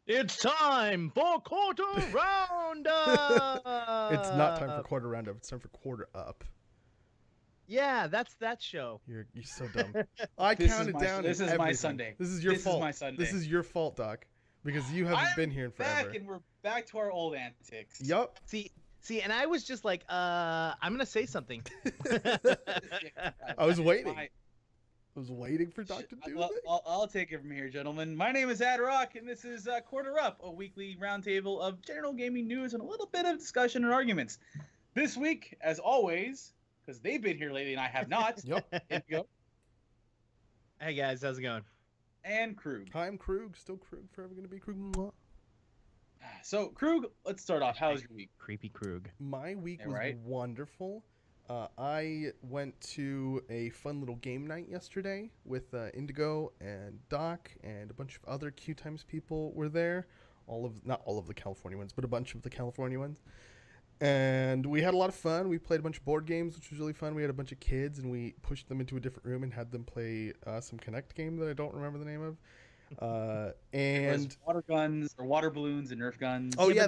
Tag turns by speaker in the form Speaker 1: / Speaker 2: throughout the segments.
Speaker 1: It's time for quarter roundup.
Speaker 2: It's not time for quarter roundup. It's time for quarter up.
Speaker 1: Yeah, that's that show.
Speaker 2: You're so dumb. I
Speaker 3: This is
Speaker 2: counted
Speaker 3: my-
Speaker 2: down.
Speaker 3: this
Speaker 2: and
Speaker 3: is my
Speaker 2: everything.
Speaker 3: Sunday.
Speaker 2: This is your
Speaker 3: This is
Speaker 2: fault.
Speaker 3: my Sunday.
Speaker 2: This is your fault, Doc, because you haven't been here in forever.
Speaker 3: Back and we're back to our old antics.
Speaker 2: Yup.
Speaker 1: See, and I was just like, I'm gonna say something.
Speaker 2: I was waiting. I was waiting for Doc to do it.
Speaker 3: I'll take it from here, gentlemen. My name is Ad Rock, and this is Quarter Up, a weekly roundtable of general gaming news and a little bit of discussion and arguments. This week, as always, because they've been here lately and I have not.
Speaker 2: Yep.
Speaker 3: Indigo
Speaker 1: Hey guys, how's it going?
Speaker 3: and Krug.
Speaker 2: Hi, I'm Krug. Still Krug. Forever gonna be Krug. Mwah.
Speaker 3: So, Krug, let's start off. How was your week?
Speaker 1: Creepy Krug.
Speaker 2: My week
Speaker 3: Yeah,
Speaker 2: was
Speaker 3: right?
Speaker 2: wonderful. I went to a fun little game night yesterday with Indigo and Doc and a bunch of other Q Times people were there. Not all of the California ones, but a bunch of the California ones. And we had a lot of fun. We played a bunch of board games, which was really fun. We had a bunch of kids, and we pushed them into a different room and had them play some Connect game that I don't remember the name of. And
Speaker 3: water guns or water balloons and Nerf guns.
Speaker 2: Oh, yeah,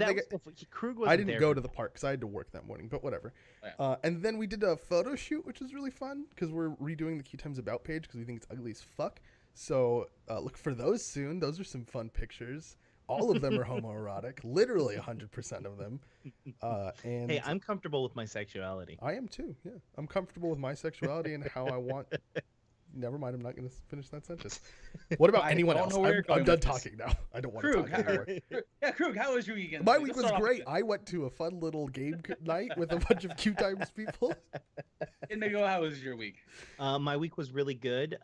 Speaker 1: Krug was.
Speaker 2: I didn't go to the park because I had to work that morning, but whatever.
Speaker 3: Yeah.
Speaker 2: And then we did a photo shoot, which was really fun because we're redoing the Q Times About page because we think it's ugly as fuck. So look for those soon. Those are some fun pictures. All of them are homoerotic, literally 100% of them. And
Speaker 1: Hey, I'm comfortable with my sexuality.
Speaker 2: I am too. Yeah, I'm comfortable with my sexuality and how I want. Never mind. I'm not going to finish that sentence. What about
Speaker 3: I
Speaker 2: anyone
Speaker 3: don't
Speaker 2: else?
Speaker 3: know where you're
Speaker 2: I'm
Speaker 3: going
Speaker 2: done
Speaker 3: with this.
Speaker 2: talking now. I don't want to
Speaker 3: Krug,
Speaker 2: talk anymore.
Speaker 3: yeah, Krug, how was your weekend?
Speaker 2: My
Speaker 3: Let's
Speaker 2: week was
Speaker 3: start off
Speaker 2: great.
Speaker 3: with
Speaker 2: I went to a fun little game night with a bunch of Q Times people.
Speaker 3: Indigo, how was your week?
Speaker 1: My week was really good.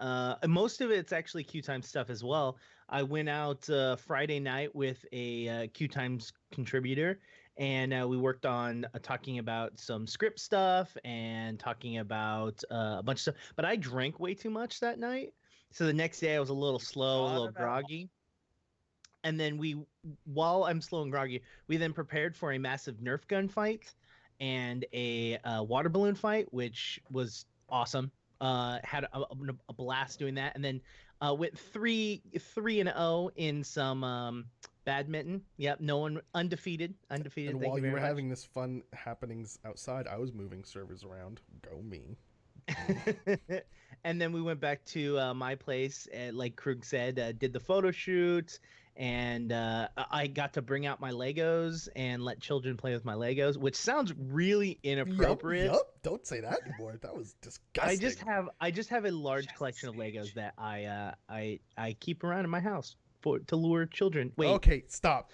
Speaker 1: Most of it's actually Q Times stuff as well. I went out Friday night with a Q Times contributor, and we worked on talking about some script stuff and talking about a bunch of stuff. But I drank way too much that night, so the next day I was a little slow, a little groggy. And then while I'm slow and groggy, we then prepared for a massive Nerf gun fight and a water balloon fight, which was awesome. Had a blast doing that, and then went 3-0 in some badminton. Yep, no one undefeated.
Speaker 2: And
Speaker 1: Thank
Speaker 2: while you
Speaker 1: very
Speaker 2: were
Speaker 1: much.
Speaker 2: having this fun happenings outside, I was moving servers around. Go me.
Speaker 1: And then we went back to my place, like Krug said, did the photo shoot, and I got to bring out my Legos and let children play with my Legos, which sounds really inappropriate.
Speaker 2: Yup. Don't say that anymore. That was disgusting.
Speaker 1: I just have a large collection of Legos that I keep around in my house to lure children. Wait,
Speaker 2: Okay, stop.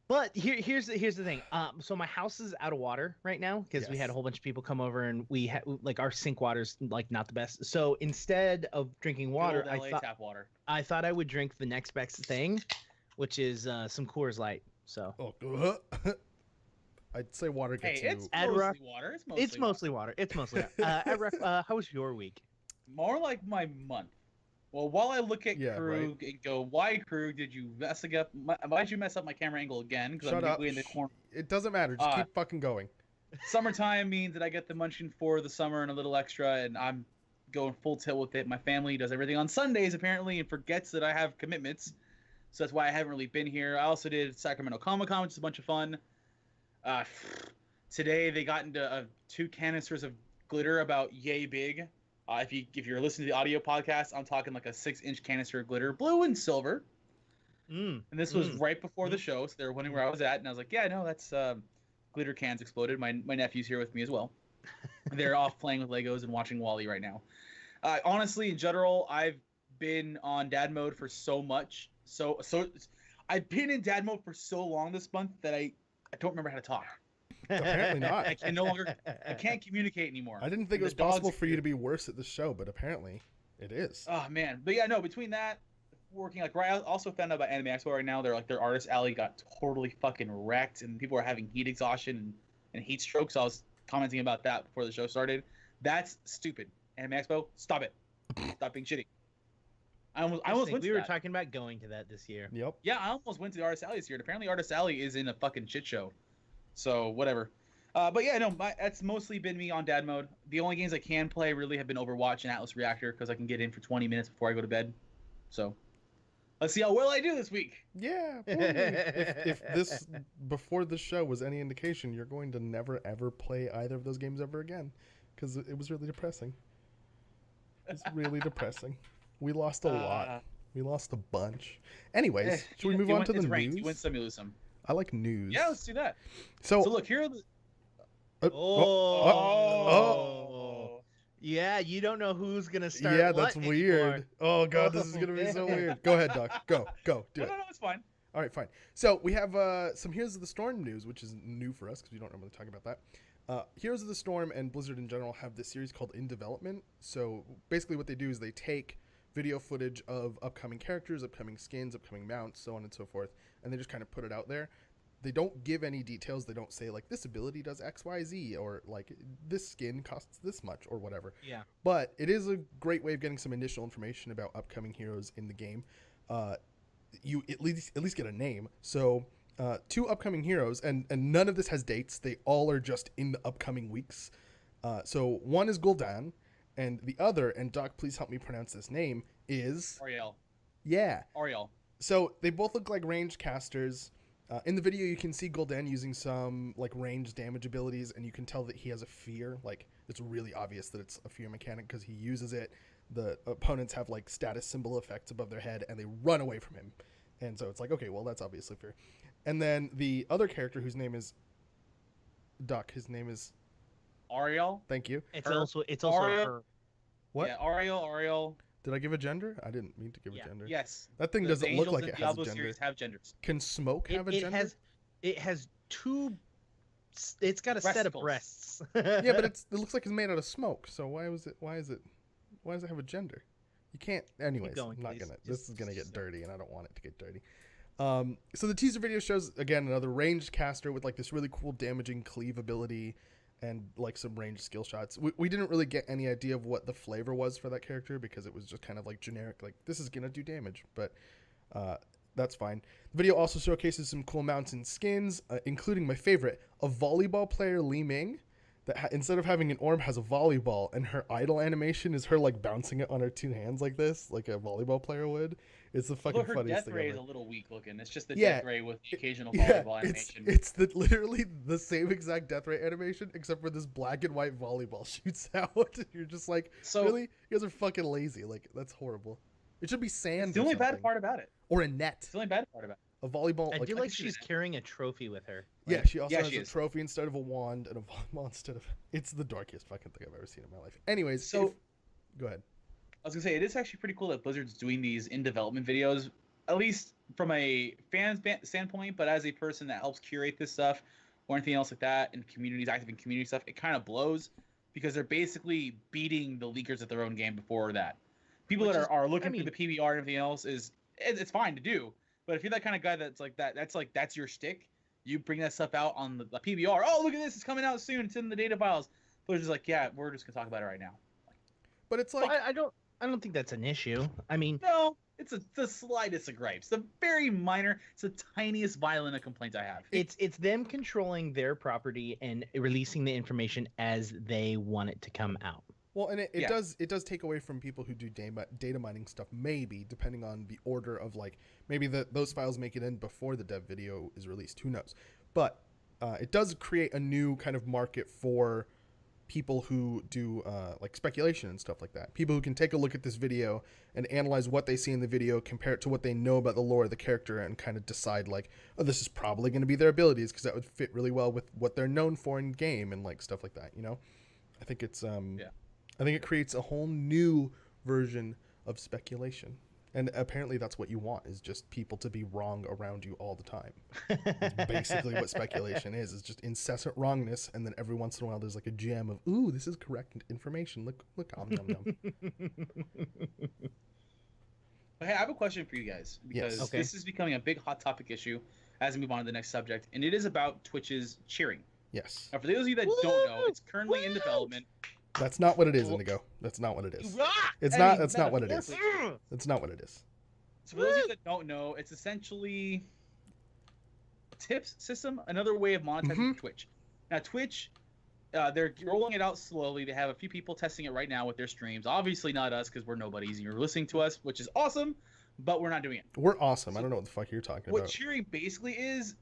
Speaker 1: but here's the thing. So my house is out of water right now because we had
Speaker 2: Yes.
Speaker 1: a whole bunch of people come over, and we had like our sink water's like not the best. So instead of drinking water,
Speaker 3: Good old LA tap water.
Speaker 1: I thought I would drink the next best thing, which is some Coors Light. So
Speaker 2: Oh, I'd say water
Speaker 3: Hey,
Speaker 2: gets you.
Speaker 3: it's
Speaker 1: Ad
Speaker 3: mostly
Speaker 1: Rock-
Speaker 3: water.
Speaker 1: it's mostly water. It's mostly water. Edrek, how was your week?
Speaker 3: More like my month. Well, while I look at
Speaker 2: Yeah,
Speaker 3: Krug and go, why Krug did you why'd you mess up my camera angle again? Because
Speaker 2: Shut
Speaker 3: I'm
Speaker 2: up.
Speaker 3: way in the corner.
Speaker 2: It doesn't matter. Just keep fucking going.
Speaker 3: Summertime means that I get the munching for the summer and a little extra, and I'm going full tilt with it. My family does everything on Sundays apparently and forgets that I have commitments, so that's why I haven't really been here. I also did Sacramento Comic Con, which is a bunch of fun. Today they got into 2 canisters of glitter about yay big. If you're listening to the audio podcast, I'm talking like a 6-inch canister of glitter, blue and silver. And this was right before the show, so they were wondering where I was at, and I was like, yeah, no, that's glitter cans exploded. My nephew's here with me as well. They're off playing with Legos and watching Wall-E right now. Honestly, in general, I've been on dad mode for so much. So I've been in dad mode for so long this month that I don't remember how to talk.
Speaker 2: Apparently not.
Speaker 3: I can't communicate anymore.
Speaker 2: I didn't think it was possible for you to be worse at the show, but apparently it is.
Speaker 3: Oh man, but yeah, no. Between that, working I also found out about Anime Expo right now. Their artist alley got totally fucking wrecked, and people are having heat exhaustion and heat strokes. I was commenting about that before the show started. That's stupid. Anime Expo, stop it. Stop being shitty. I almost went to
Speaker 1: We were
Speaker 3: that.
Speaker 1: talking about going to that this year.
Speaker 2: Yep.
Speaker 3: Yeah, I almost went to the Artist Alley this year. And apparently, Artist Alley is in a fucking shit show. So whatever. But yeah, no, that's mostly been me on dad mode. The only games I can play really have been Overwatch and Atlas Reactor because I can get in for 20 minutes before I go to bed. So Let's see how well I do this week.
Speaker 2: Yeah. if this before the show was any indication, you're going to never ever play either of those games ever again, because it was really depressing. It's really depressing. We lost a lot. We lost a bunch. Anyways, should we move on to the news?
Speaker 3: You win some, you lose some.
Speaker 2: I like news.
Speaker 3: Yeah, let's do that.
Speaker 2: So
Speaker 3: look, here are the...
Speaker 1: Yeah, you don't know who's gonna start.
Speaker 2: Yeah, that's weird. Oh god, this is gonna be so weird. Go ahead, Doc. Go. Do it.
Speaker 3: No, it's fine.
Speaker 2: All right, fine. So we have some Heroes of the Storm news, which is new for us because we don't normally talk about that. Heroes of the Storm and Blizzard in general have this series called In Development. So basically what they do is they take video footage of upcoming characters, upcoming skins, upcoming mounts, so on and so forth, and they just kind of put it out there. They don't give any details. They don't say, like, this ability does X, Y, Z, or, like, this skin costs this much, or whatever.
Speaker 1: Yeah.
Speaker 2: But it is a great way of getting some initial information about upcoming heroes in the game. You at least get a name. So 2 upcoming heroes, and none of this has dates. They all are just in the upcoming weeks. So one is Gul'dan, and the other, and Doc, please help me pronounce this name, is...
Speaker 3: Auriel.
Speaker 2: Yeah.
Speaker 3: Auriel.
Speaker 2: So they both look like ranged casters. In the video, you can see Gul'dan using some like ranged damage abilities, and you can tell that he has a fear. Like, it's really obvious that it's a fear mechanic because he uses it. The opponents have like status symbol effects above their head, and they run away from him. And so it's like, okay, well, that's obviously fear. And then the other character, whose name is Doc, his name is
Speaker 3: Auriel.
Speaker 2: Thank you.
Speaker 1: It's also her.
Speaker 2: What?
Speaker 3: Yeah, Auriel.
Speaker 2: Did I give a gender? I didn't mean to give a gender.
Speaker 3: Yes.
Speaker 2: That thing doesn't look like it has a
Speaker 3: Diablo
Speaker 2: gender.
Speaker 3: series have genders.
Speaker 2: Can Smoke have a gender?
Speaker 1: It has 2. It's got a set of breasts.
Speaker 2: Yeah, but it looks like it's made out of smoke. So why does it have a gender? You can't. Anyways,
Speaker 1: going,
Speaker 2: I'm not
Speaker 1: please.
Speaker 2: gonna. This is gonna get dirty, and I don't want it to get dirty. So the teaser video shows again another ranged caster with like this really cool damaging cleave ability and like some ranged skill shots. We didn't really get any idea of what the flavor was for that character because it was just kind of like generic, like this is gonna do damage, but that's fine. The video also showcases some cool mounts and skins, including my favorite, a volleyball player, Li Ming, that instead of having an orb has a volleyball, and her idle animation is her like bouncing it on her 2 hands like this, like a volleyball player would. It's the fucking funniest thing ever.
Speaker 3: Her death ray is a little weak looking. It's just the death ray with the occasional volleyball animation.
Speaker 2: It's literally the same exact death ray animation, except for this black and white volleyball shoots out. You're just like, really? You guys are fucking lazy. Like, that's horrible. It should be sand.
Speaker 3: It's the only bad part about it.
Speaker 2: Or a net.
Speaker 3: It's the only bad part about it.
Speaker 2: A volleyball.
Speaker 1: I do like she's carrying a trophy with her.
Speaker 2: Like, yeah, she also has a trophy instead of a wand and a volleyball instead of... It's the darkest fucking thing I've ever seen in my life. Anyways, go ahead.
Speaker 3: I was going to say, it is actually pretty cool that Blizzard's doing these in development videos, at least from a fan standpoint, but as a person that helps curate this stuff or anything else like that, and communities, active in community stuff, it kind of blows because they're basically beating the leakers at their own game before that. People that are looking through the PBR and everything else it's fine to do. But if you're that kind of guy that's like that, that's your shtick. You bring that stuff out on the PBR. Oh, look at this! It's coming out soon. It's in the data files. But it's just like, yeah, we're just gonna talk about it right now.
Speaker 2: But it's like
Speaker 1: I don't think that's an issue. I mean,
Speaker 3: no, it's the slightest of gripes. The very minor. It's the tiniest violent of complaints I have.
Speaker 1: It's them controlling their property and releasing the information as they want it to come out.
Speaker 2: Well, and it does take away from people who do data mining stuff, maybe, depending on the order of, like, maybe those files make it in before the dev video is released. Who knows? But it does create a new kind of market for people who do, like, speculation and stuff like that. People who can take a look at this video and analyze what they see in the video, compare it to what they know about the lore of the character, and kind of decide, like, oh, this is probably going to be their abilities because that would fit really well with what they're known for in game and, like, stuff like that, you know? I think it's... I think it creates a whole new version of speculation. And apparently that's what you want, is just people to be wrong around you all the time. That's basically what speculation is just incessant wrongness, and then every once in a while there's like a gem of, ooh, this is correct information. Look, nom, nom.
Speaker 3: Hey, I have a question for you guys, because this is becoming a big hot topic issue as we move on to the next subject, and it is about Twitch's cheering.
Speaker 2: Yes.
Speaker 3: Now, for those of you that don't know, it's currently in development.
Speaker 2: That's not what it is, Indigo. That's not what it is. It's not. That's not what it is. That's not what it is.
Speaker 3: So for those of you that don't know, it's essentially a tips system, another way of monetizing Twitch. Now, Twitch, they're rolling it out slowly. They have a few people testing it right now with their streams. Obviously not us, because we're nobodies and you're listening to us, which is awesome. but we're not doing it.
Speaker 2: We're awesome.
Speaker 3: So
Speaker 2: I don't know what the fuck you're talking
Speaker 3: what
Speaker 2: about.
Speaker 3: cheering basically is,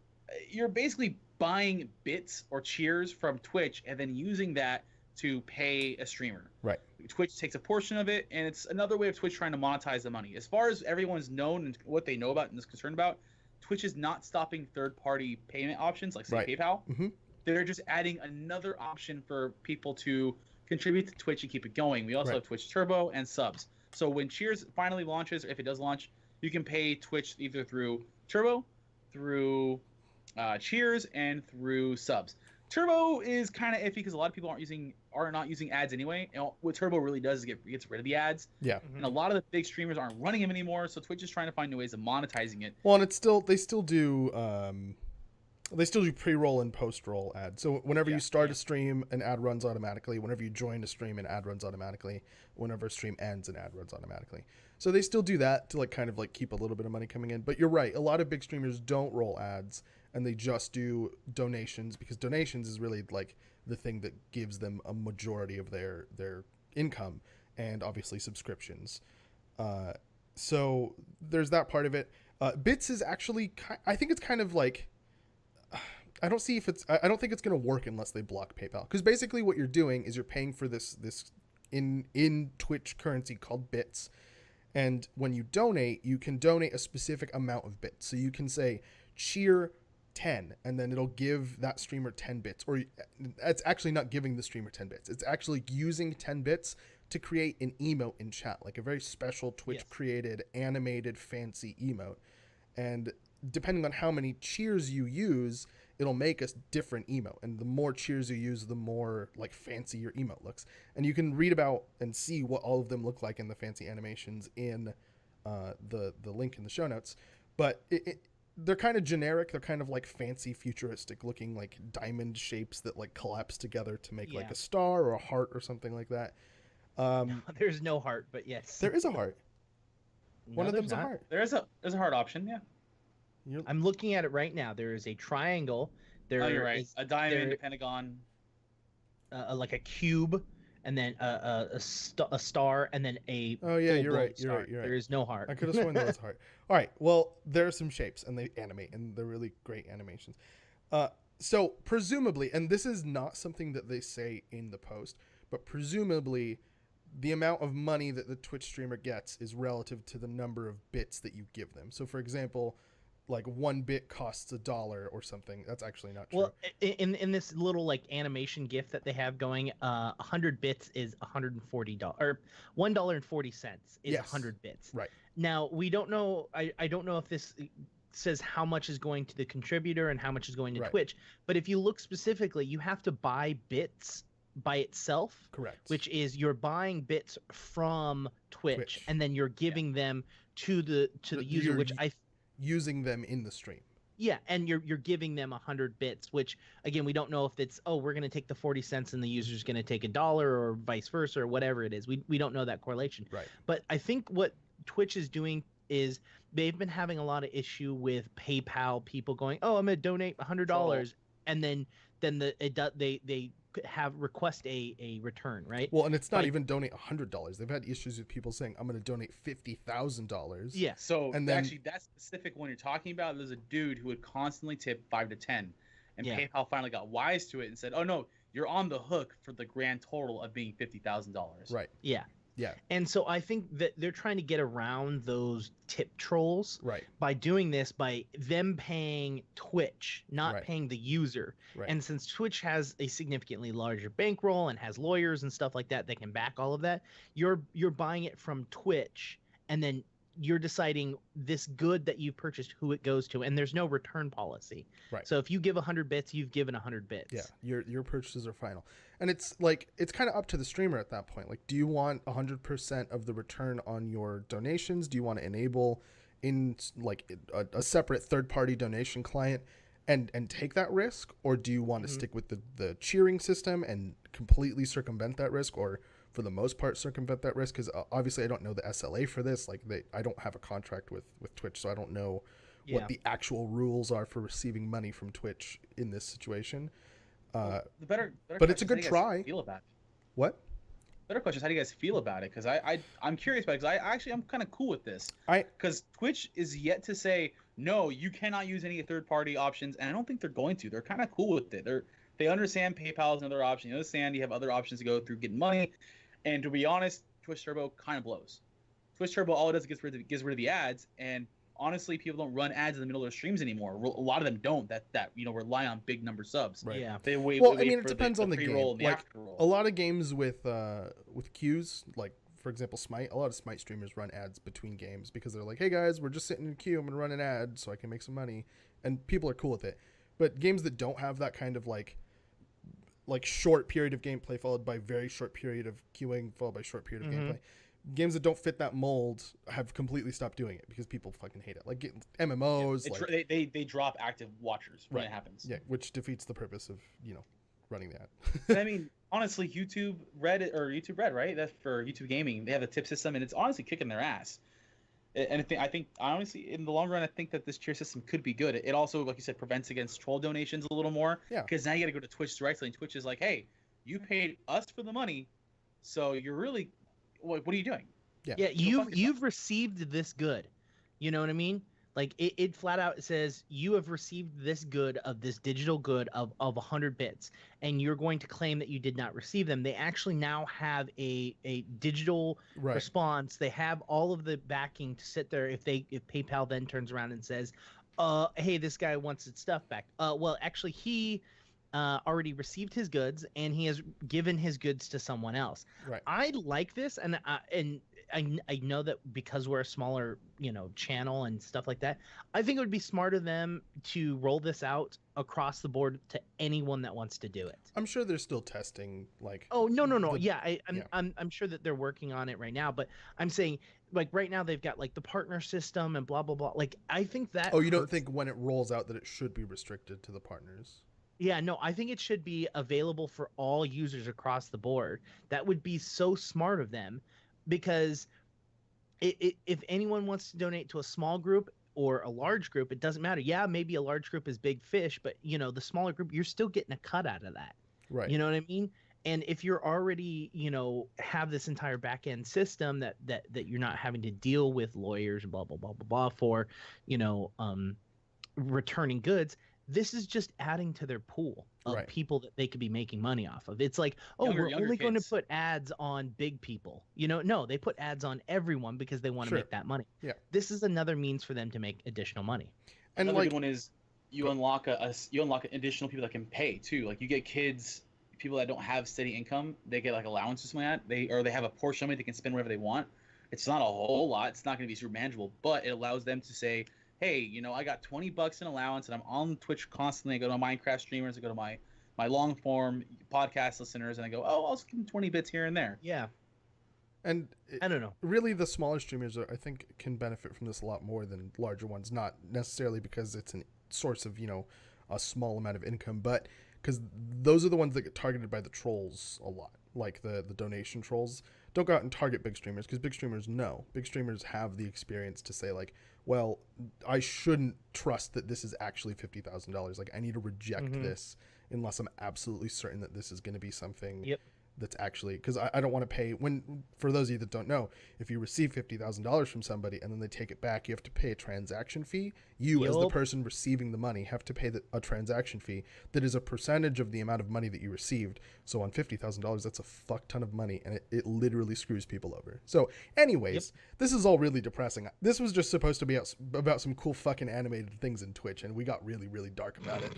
Speaker 3: you're basically buying bits or cheers from Twitch and then using that to pay a streamer.
Speaker 2: Right.
Speaker 3: Twitch takes a portion of it, and it's another way of Twitch trying to monetize the money. As far as everyone's known and what they know about and is concerned about, Twitch is not stopping third-party payment options like, say,
Speaker 2: Right.
Speaker 3: PayPal.
Speaker 2: Mm-hmm.
Speaker 3: They're just adding another option for people to contribute to Twitch and keep it going. We also
Speaker 2: Right.
Speaker 3: have Twitch Turbo and subs. So when Cheers finally launches, or if it does launch, you can pay Twitch either through Turbo, through Cheers, and through subs. Turbo is kind of iffy because a lot of people are not using ads anyway. And what Turbo really does is gets rid of the ads.
Speaker 2: Yeah.
Speaker 3: And a lot of the big streamers aren't running them anymore, so Twitch is trying to find new ways of monetizing it.
Speaker 2: Well, and they still do pre-roll and post-roll ads. So whenever you start a stream, an ad runs automatically. Whenever you join a stream, an ad runs automatically. Whenever a stream ends, an ad runs automatically. So they still do that to kind of keep a little bit of money coming in. But you're right, a lot of big streamers don't roll ads, and they just do donations, because donations is really the thing that gives them a majority of their income, and obviously subscriptions. So there's that part of it. Bits is actually, I think it's kind of I don't think it's going to work unless they block PayPal, because basically what you're doing is you're paying for this in Twitch currency called bits. And when you donate, you can donate a specific amount of bits. So you can say cheer 10, and then it'll give that streamer 10 bits. Or it's actually not giving the streamer 10 bits. It's actually using 10 bits to create an emote in chat, like a very special Twitch created animated fancy emote. And depending on how many cheers you use, it'll make a different emote. And the more cheers you use, the more fancy your emote looks. And you can read about and see what all of them look like in the fancy animations in the link in the show notes. But they're kind of generic. They're kind of fancy futuristic looking diamond shapes that collapse together to make a star or a heart or something like that.
Speaker 1: No, there's no heart, but yes.
Speaker 2: There is a heart.
Speaker 1: No,
Speaker 2: One of
Speaker 1: there's
Speaker 2: them's a
Speaker 1: not.
Speaker 2: heart.
Speaker 3: There's a hard option, yeah.
Speaker 1: I'm looking at it right now. There is a triangle.
Speaker 3: Oh, you're right. A diamond, a pentagon.
Speaker 1: Like a cube, and then a star, and then a.
Speaker 2: Oh yeah, you're
Speaker 1: full-blown
Speaker 2: right.
Speaker 1: star.
Speaker 2: You're right.
Speaker 1: There is no heart.
Speaker 2: I could have sworn there was a heart. All right. Well, there are some shapes, and they animate, and they're really great animations. So presumably, and this is not something that they say in the post, but presumably, the amount of money that the Twitch streamer gets is relative to the number of bits that you give them. So, for example, 1 bit costs $1 or something. That's actually not true.
Speaker 1: Well, in this little animation GIF that they have going, 100 bits is $140, or $1.40 is 100 bits.
Speaker 2: Right.
Speaker 1: Now we don't know. I don't know if this says how much is going to the contributor and how much is going to Twitch. But if you look specifically, you have to buy bits by itself.
Speaker 2: Correct.
Speaker 1: Which is you're buying bits from Twitch. And then you're giving them to the user, which
Speaker 2: using them in the stream.
Speaker 1: Yeah, and you're giving them 100 bits, which again we don't know if it's we're going to take the 40 cents and the user's going to take $1 or vice versa or whatever it is. We don't know that correlation.
Speaker 2: Right.
Speaker 1: But I think what Twitch is doing is they've been having a lot of issue with PayPal people going, "Oh, I'm going to donate $100," and then they have request a return, right?
Speaker 2: Well, and it's not even donate $100. They've had issues with people saying, "I'm going to donate $50,000."
Speaker 1: Yeah.
Speaker 3: So
Speaker 2: and then,
Speaker 3: actually, that specific one you're talking about, there's a dude who would constantly tip 5 to 10, and PayPal finally got wise to it and said, "Oh no, you're on the hook for the grand total of being $50,000."
Speaker 2: Right.
Speaker 1: Yeah.
Speaker 2: Yeah.
Speaker 1: And so I think that they're trying to get around those tip trolls by doing this, by them paying Twitch, not paying the user.
Speaker 2: Right.
Speaker 1: And since Twitch has a significantly larger bankroll and has lawyers and stuff like that that can back all of that, you're buying it from Twitch, and then you're deciding this good that you purchased who it goes to, and there's no return policy.
Speaker 2: Right.
Speaker 1: So if you give 100 bits, you've given 100 bits.
Speaker 2: Yeah, your purchases are final. And it's it's kind of up to the streamer at that point. Do you want 100% of the return on your donations? Do you want to enable in a separate third-party donation client and take that risk, or do you want to stick with the cheering system and completely circumvent that risk, or for the most part circumvent that risk? Because obviously I don't know the SLA for this. I don't have a contract with Twitch, so I don't know what the actual rules are for receiving money from Twitch in this situation.
Speaker 3: The better
Speaker 2: but it's a good try.
Speaker 3: Feel about it.
Speaker 2: What?
Speaker 3: better question is, how do you guys feel about it? Because I'm curious about it. Because I'm kind of cool with this. Because Twitch is yet to say no, you cannot use any third-party options, and I don't think they're going to. They're kind of cool with it. They understand PayPal is another option. You understand you have other options to go through getting money, and to be honest, Twitch Turbo kind of blows. Twitch Turbo, all it does is gets rid of the ads, and honestly, people don't run ads in the middle of their streams anymore. A lot of them don't. That rely on big number subs.
Speaker 2: Right.
Speaker 1: Yeah.
Speaker 3: They wait.
Speaker 2: Well, I mean, it depends on the game.
Speaker 3: Like
Speaker 2: a lot of games with queues, like for example, Smite. A lot of Smite streamers run ads between games because they're like, "Hey guys, we're just sitting in a queue. I'm gonna run an ad so I can make some money," and people are cool with it. But games that don't have that kind of like short period of gameplay followed by very short period of queuing followed by short period of gameplay. Games that don't fit that mold have completely stopped doing it because people fucking hate it. Like MMOs,
Speaker 3: they drop active watchers when it happens.
Speaker 2: Yeah, which defeats the purpose of running that.
Speaker 3: I mean, honestly, YouTube Red, right? That's for YouTube Gaming. They have a tip system, and it's honestly kicking their ass. And I think honestly, in the long run, I think that this tier system could be good. It also, like you said, prevents against troll donations a little more.
Speaker 2: Yeah.
Speaker 3: Because now you got to go to Twitch directly, and Twitch is like, hey, you paid us for the money, so you're really, what are you doing?
Speaker 1: Yeah. You've received this good. You know what I mean? Like it flat out says you have received this good of this digital good of 100 bits, and you're going to claim that you did not receive them. They actually now have a digital response. They have all of the backing to sit there if PayPal then turns around and says, hey, this guy wants his stuff back. Well, actually he already received his goods and he has given his goods to someone else.
Speaker 2: Right.
Speaker 1: I like this, and I know that because we're a smaller, channel and stuff like that, I think it would be smart of them to roll this out across the board to anyone that wants to do it.
Speaker 2: I'm sure they're still testing, like.
Speaker 1: Oh, no. I'm sure that they're working on it right now, but I'm saying, like, right now they've got like the partner system and blah blah blah. Like, I think that.
Speaker 2: Oh, you don't think when it rolls out that it should be restricted to the partners?
Speaker 1: Yeah, no, I think it should be available for all users across the board. That would be so smart of them, because if anyone wants to donate to a small group or a large group, it doesn't matter. Yeah, maybe a large group is big fish, but the smaller group, you're still getting a cut out of that.
Speaker 2: Right.
Speaker 1: You know what I mean? And if you're already, have this entire back end system that you're not having to deal with lawyers and blah blah blah blah blah for, returning goods, this is just adding to their pool of people that they could be making money off of. It's like, we're only going to put ads on big people. No, they put ads on everyone because they want to make that money.
Speaker 2: Yeah.
Speaker 1: This is another means for them to make additional money.
Speaker 3: And another good one is you unlock additional people that can pay too. Like you get kids, people that don't have steady income, they get like allowance or something like that. They have a portion of money they can spend wherever they want. It's not a whole lot. It's not going to be super manageable, but it allows them to say, hey, I got $20 in allowance and I'm on Twitch constantly. I go to Minecraft streamers, I go to my long form podcast listeners, and I go, I'll just give them 20 bits here and there.
Speaker 1: Yeah.
Speaker 2: And
Speaker 1: I don't know.
Speaker 2: Really, the smaller streamers, I think, can benefit from this a lot more than larger ones. Not necessarily because it's a source of, a small amount of income, but because those are the ones that get targeted by the trolls a lot. Like the donation trolls. Don't go out and target big streamers, because big streamers know. Big streamers have the experience to say, like, well, I shouldn't trust that this is actually $50,000. Like, I need to reject this unless I'm absolutely certain that this is going to be something that's actually, because I don't want to pay, for those of you that don't know, if you receive $50,000 from somebody and then they take it back, you have to pay a transaction fee. You, as the person receiving the money, have to pay a transaction fee that is a percentage of the amount of money that you received. So on $50,000, that's a fuck ton of money, and it literally screws people over. So anyways, this is all really depressing. This was just supposed to be about some cool fucking animated things in Twitch, and we got really, really dark about it.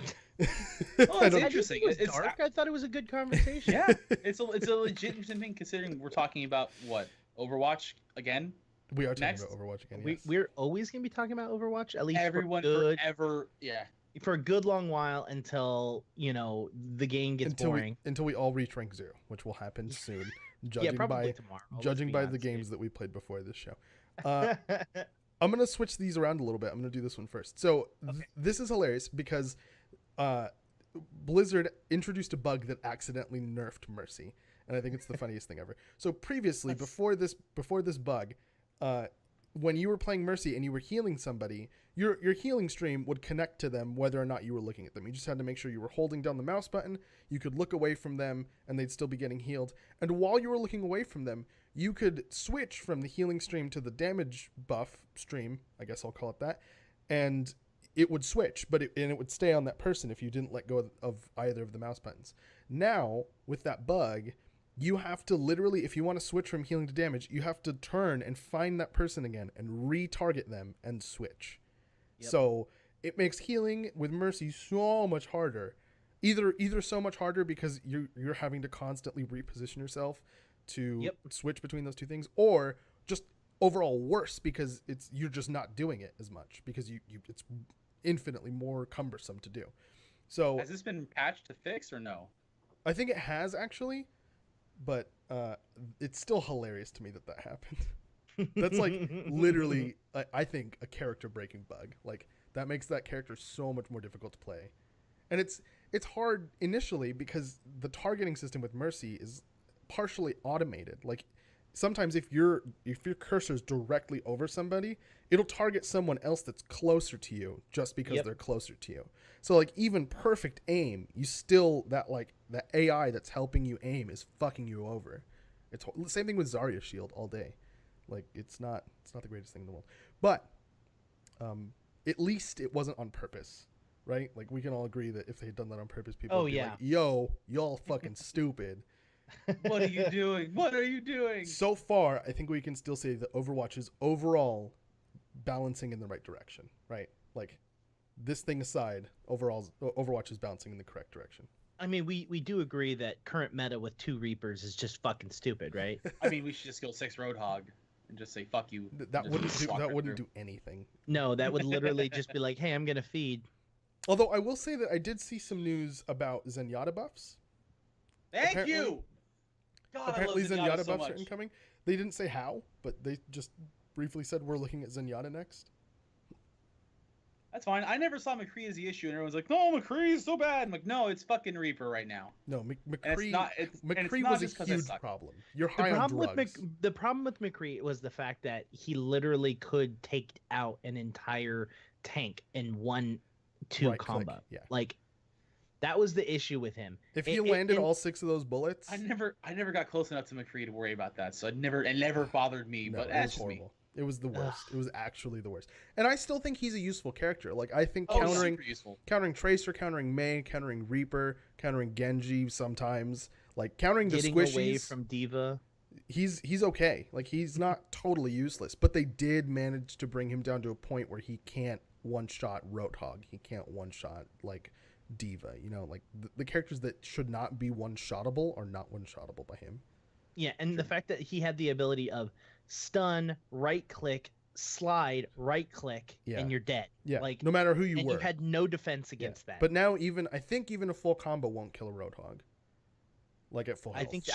Speaker 3: It's interesting.
Speaker 1: It's dark. I thought it was a good conversation.
Speaker 3: Yeah, it's a legit thing considering we're talking about what, Overwatch again.
Speaker 2: We are talking about Overwatch again. Yes.
Speaker 1: We're always gonna be talking about Overwatch, at least
Speaker 3: everyone forever. Yeah,
Speaker 1: for a good long while until the game gets boring.
Speaker 2: Until we all reach rank 0, which will happen soon.
Speaker 1: Probably tomorrow.
Speaker 2: Judging by the games that we played before this show. I'm gonna switch these around a little bit. I'm gonna do this one first. So this is hilarious because Blizzard introduced a bug that accidentally nerfed Mercy, and I think it's the funniest thing ever. So previously, before this bug, when you were playing Mercy and you were healing somebody, your healing stream would connect to them whether or not you were looking at them. You just had to make sure you were holding down the mouse button. You could look away from them and they'd still be getting healed. And while you were looking away from them, you could switch from the healing stream to the damage buff stream, I guess I'll call it that, and it would switch, but it would stay on that person if you didn't let go of either of the mouse buttons. Now, with that bug, you have to literally, if you want to switch from healing to damage, you have to turn and find that person again and retarget them and switch. Yep. So it makes healing with Mercy so much harder. Either so much harder because you're having to constantly reposition yourself to switch between those two things, or just overall worse because you're just not doing it as much because it's infinitely more cumbersome to do. So
Speaker 3: has this been patched to fix or no?
Speaker 2: I think it has actually, but it's still hilarious to me that happened. That's like literally, I think, a character breaking bug. Like that makes that character so much more difficult to play, and it's hard initially because the targeting system with Mercy is partially automated. Like sometimes if your cursor's directly over somebody, it'll target someone else that's closer to you just because they're closer to you. So like even perfect aim, you still that AI that's helping you aim is fucking you over. It's same thing with Zarya shield all day. Like it's not the greatest thing in the world, but at least it wasn't on purpose, right? Like we can all agree that if they had done that on purpose, people would be like, "Yo, y'all fucking stupid."
Speaker 3: What are you doing? What are you doing?
Speaker 2: So far, I think we can still say that Overwatch is overall balancing in the right direction, right? Like this thing aside, overall Overwatch is bouncing in the correct direction.
Speaker 1: I mean, we do agree that current meta with 2 Reapers is just fucking stupid, right?
Speaker 3: I mean, we should just go 6 Roadhog and just say fuck you.
Speaker 2: That wouldn't do anything.
Speaker 1: No, that would literally just be like, hey, I'm gonna feed.
Speaker 2: Although I will say that I did see some news about Zenyatta buffs.
Speaker 3: Thank you. God,
Speaker 2: apparently Zenyatta
Speaker 3: so
Speaker 2: buffs are incoming. They didn't say how, but they just briefly said we're looking at Zenyatta next.
Speaker 3: That's fine. I never saw McCree as the issue, and everyone's like, "No, McCree is so bad." I'm like, "No, it's fucking Reaper right now."
Speaker 2: No, McCree was a huge problem. You're high on drugs.
Speaker 1: The problem with McCree was the fact that he literally could take out an entire tank in 1-2 combo.
Speaker 2: Yeah.
Speaker 1: Like that was the issue with him.
Speaker 2: If he landed all 6 of those bullets,
Speaker 3: I never got close enough to McCree to worry about that. So it never bothered me.
Speaker 2: No,
Speaker 3: but
Speaker 2: that's just horrible. It was the worst. It was actually the worst. And I still think he's a useful character. Like I think countering Tracer, countering Mei, countering Reaper, countering Genji sometimes, like countering the squishies
Speaker 1: away from D.Va.
Speaker 2: He's okay. Like he's not totally useless, but they did manage to bring him down to a point where he can't one-shot Roadhog. He can't one-shot like D.Va. You know, like the characters that should not be one-shottable are not one-shottable by him.
Speaker 1: Yeah, and the fact that he had the ability of stun, right click, slide, right click, and you're dead.
Speaker 2: Yeah,
Speaker 1: like
Speaker 2: no matter who you were.
Speaker 1: You had no defense against that.
Speaker 2: But now I think even a full combo won't kill a Roadhog. Like at full health.
Speaker 1: I think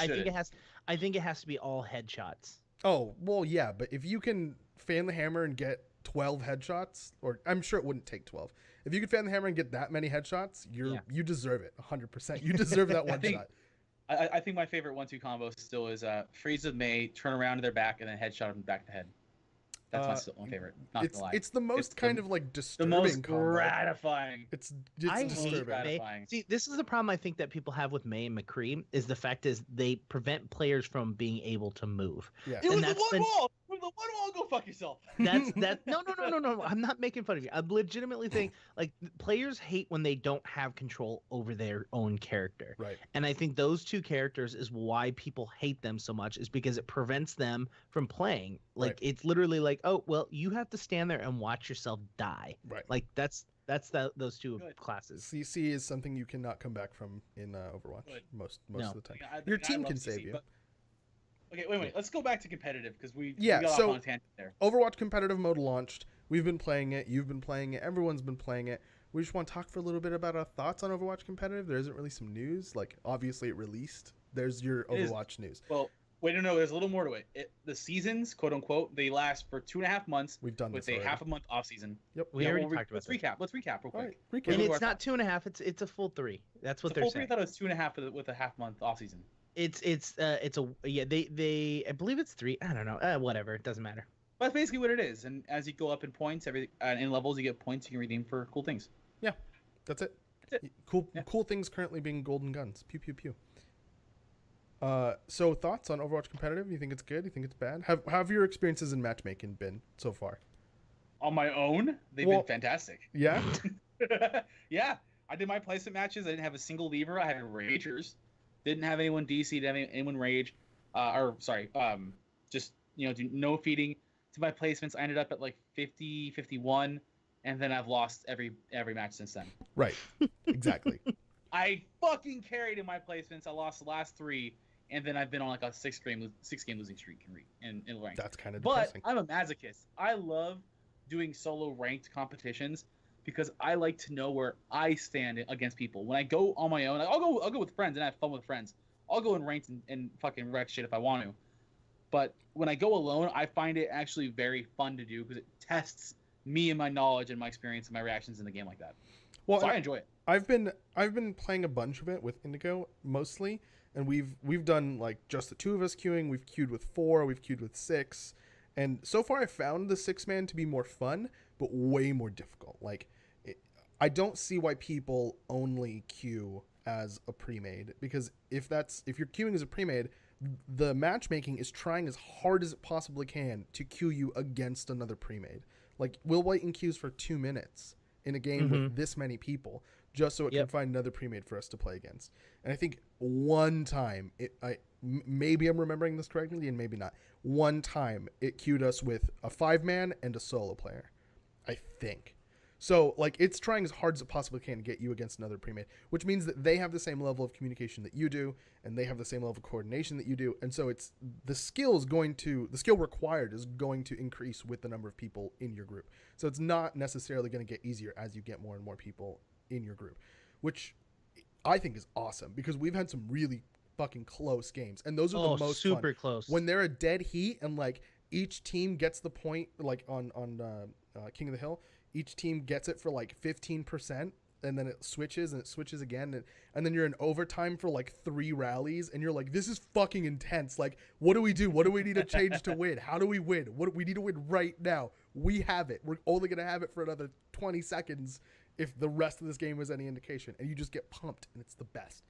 Speaker 1: it has to be all headshots.
Speaker 2: Oh, well yeah, but if you can fan the hammer and get 12 headshots, or I'm sure it wouldn't take 12. If you could fan the hammer and get that many headshots, you deserve it 100%. You deserve that one shot.
Speaker 3: I think my favorite 1-2 combo still is freeze with Mei, turn around to their back, and then headshot them back to head. That's my favorite. Not gonna lie.
Speaker 2: It's the most like disturbing.
Speaker 3: The most
Speaker 2: combo.
Speaker 3: gratifying.
Speaker 2: It's
Speaker 1: I
Speaker 2: disturbing.
Speaker 1: hate Mei. See, this is the problem I think that people have with Mei and McCree is the fact is they prevent players from being able to move.
Speaker 2: Yeah.
Speaker 3: It was the one wall. It was the one wall. Go fuck yourself.
Speaker 1: No. I'm not making fun of you. I'm legitimately saying like players hate when they don't have control over their own character.
Speaker 2: Right.
Speaker 1: And I think those 2 characters is why people hate them so much is because it prevents them from playing. Like it's literally like, oh well, you have to stand there and watch yourself die.
Speaker 2: Right.
Speaker 1: Like that's those 2 classes.
Speaker 2: CC is something you cannot come back from in Overwatch most of the time.
Speaker 3: Your team can save you. Okay, wait. Let's go back to competitive because we got off on a tangent there.
Speaker 2: Overwatch competitive mode launched. We've been playing it. You've been playing it. Everyone's been playing it. We just want to talk for a little bit about our thoughts on Overwatch competitive. There isn't really some news. Like obviously it released. There's your Overwatch news.
Speaker 3: Well, wait, no. There's a little more to it. The seasons, quote unquote, they last for 2.5 months.
Speaker 2: We've done
Speaker 3: with
Speaker 2: this already.
Speaker 3: half a month off season.
Speaker 2: Yep.
Speaker 1: We already talked about this.
Speaker 3: Let's recap real quick.
Speaker 2: Right,
Speaker 1: and it's not 2.5. It's a full 3. That's what they're saying.
Speaker 3: I thought it was 2.5 with a half month off season.
Speaker 1: They I believe it's 3. I don't know. Whatever. It doesn't matter.
Speaker 3: But that's basically what it is. And as you go up in points, in levels, you get points you can redeem for cool things.
Speaker 2: Yeah, that's it.
Speaker 3: That's it.
Speaker 2: Cool things currently being golden guns. Pew pew pew. So thoughts on Overwatch competitive? You think it's good? You think it's bad? Have your experiences in matchmaking been so far?
Speaker 3: On my own, they've been fantastic.
Speaker 2: Yeah.
Speaker 3: Yeah, I did my placement matches. I didn't have a single lever. I had ragers. Didn't have anyone DC. Didn't have anyone rage. Just no feeding to my placements. I ended up at like 50, 51, and then I've lost every match since then.
Speaker 2: Right. Exactly.
Speaker 3: I fucking carried in my placements. I lost the last 3, and then I've been on like a 6-game losing streak in ranked.
Speaker 2: That's kind of depressing.
Speaker 3: But I'm a masochist. I love doing solo ranked competitions because I like to know where I stand against people. When I go on my own, I'll go with friends and have fun with friends. I'll go in ranked and fucking wreck shit if I want to. But when I go alone, I find it actually very fun to do because it tests me and my knowledge and my experience and my reactions in the game like that. Well, so I enjoy it.
Speaker 2: I've been playing a bunch of it with Indigo mostly, and we've done like just the 2 of us queuing. We've queued with 4, we've queued with 6, and so far I found the 6-man to be more fun, but way more difficult. Like, I don't see why people only queue as a pre-made, because if you're queuing as a pre-made, the matchmaking is trying as hard as it possibly can to queue you against another pre-made. Like, we'll wait in queues for 2 minutes in a game with this many people just so it can find another pre-made for us to play against. And I think one time, maybe I'm remembering this correctly and maybe not, one time it queued us with a 5-man and a solo player, I think. So, like, it's trying as hard as it possibly can to get you against another pre-made, which means that they have the same level of communication that you do, and they have the same level of coordination that you do, and so it's the skill required is going to increase with the number of people in your group. So it's not necessarily going to get easier as you get more and more people in your group, which I think is awesome because we've had some really fucking close games, and those are the most
Speaker 1: super
Speaker 2: fun.
Speaker 1: Close
Speaker 2: when they're a dead heat and like each team gets the point, like on King of the Hill. Each team gets it for like 15%, and then it switches again, and then you're in overtime for like 3 rallies, and you're like, this is fucking intense. Like, what do we do? What do we need to change to win? How do we win? We need to win right now. We have it. We're only gonna have it for another 20 seconds if the rest of this game is any indication, and you just get pumped, and it's the best.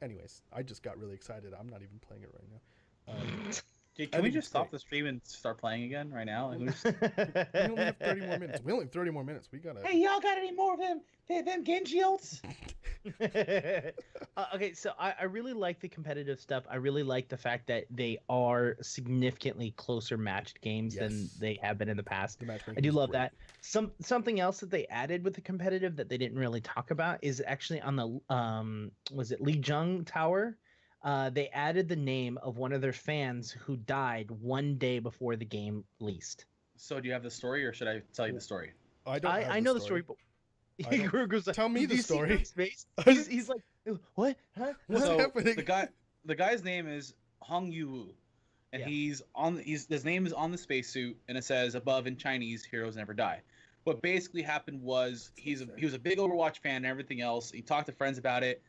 Speaker 2: Anyways, I just got really excited. I'm not even playing it right now.
Speaker 3: Can we just stop the stream and start playing again right now? Like,
Speaker 2: we only have 30 more minutes. We only have 30 more minutes. We gotta.
Speaker 3: Hey, y'all got any more of them Genji ults?
Speaker 1: Okay, so I really like the competitive stuff. I really like the fact that they are significantly closer matched games than they have been in the past. I do love that. Something else that they added with the competitive that they didn't really talk about is actually on the was it Lijiang Tower? They added the name of one of their fans who died one day before the game released.
Speaker 3: So do you have the story, or should I tell you the story?
Speaker 1: I know the story, but
Speaker 2: tell me the story.
Speaker 1: He's like, what? Huh?
Speaker 2: What's happening?
Speaker 3: The guy's name is Hong Yu, and his name is on the spacesuit, and it says above in Chinese, "Heroes never die." What basically happened was he was a big Overwatch fan and everything else. He talked to friends about it.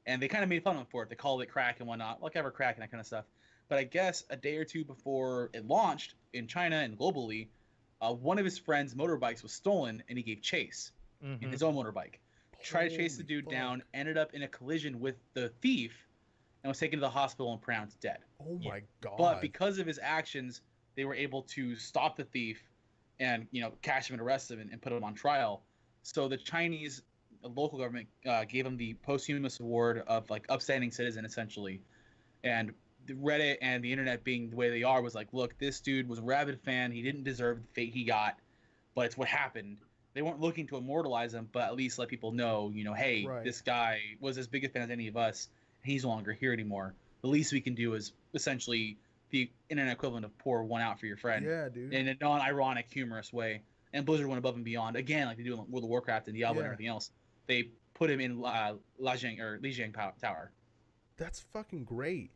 Speaker 3: And they kind of made fun of him for it. They called it crack and whatnot, like ever crack and that kind of stuff. But I guess a day or 2 before it launched in China and globally, one of his friend's motorbikes was stolen, and he gave chase in his own motorbike. Tried to chase the dude down, ended up in a collision with the thief, and was taken to the hospital and pronounced dead.
Speaker 2: Oh my god!
Speaker 3: But because of his actions, they were able to stop the thief and catch him and arrest him and put him on trial. So the Chinese local government gave him the posthumous award of like upstanding citizen, essentially. And Reddit and the internet being the way they are was like, look, this dude was a rabid fan. He didn't deserve the fate he got, but it's what happened. They weren't looking to immortalize him, but at least let people know, hey, this guy was as big a fan as any of us. He's no longer here anymore. The least we can do is essentially the internet equivalent of pour one out for your friend.
Speaker 2: Yeah, dude.
Speaker 3: In a non-ironic, humorous way. And Blizzard went above and beyond. Again, like they do in World of Warcraft and Diablo and everything else. They put him in Lijiang Tower.
Speaker 2: That's fucking great.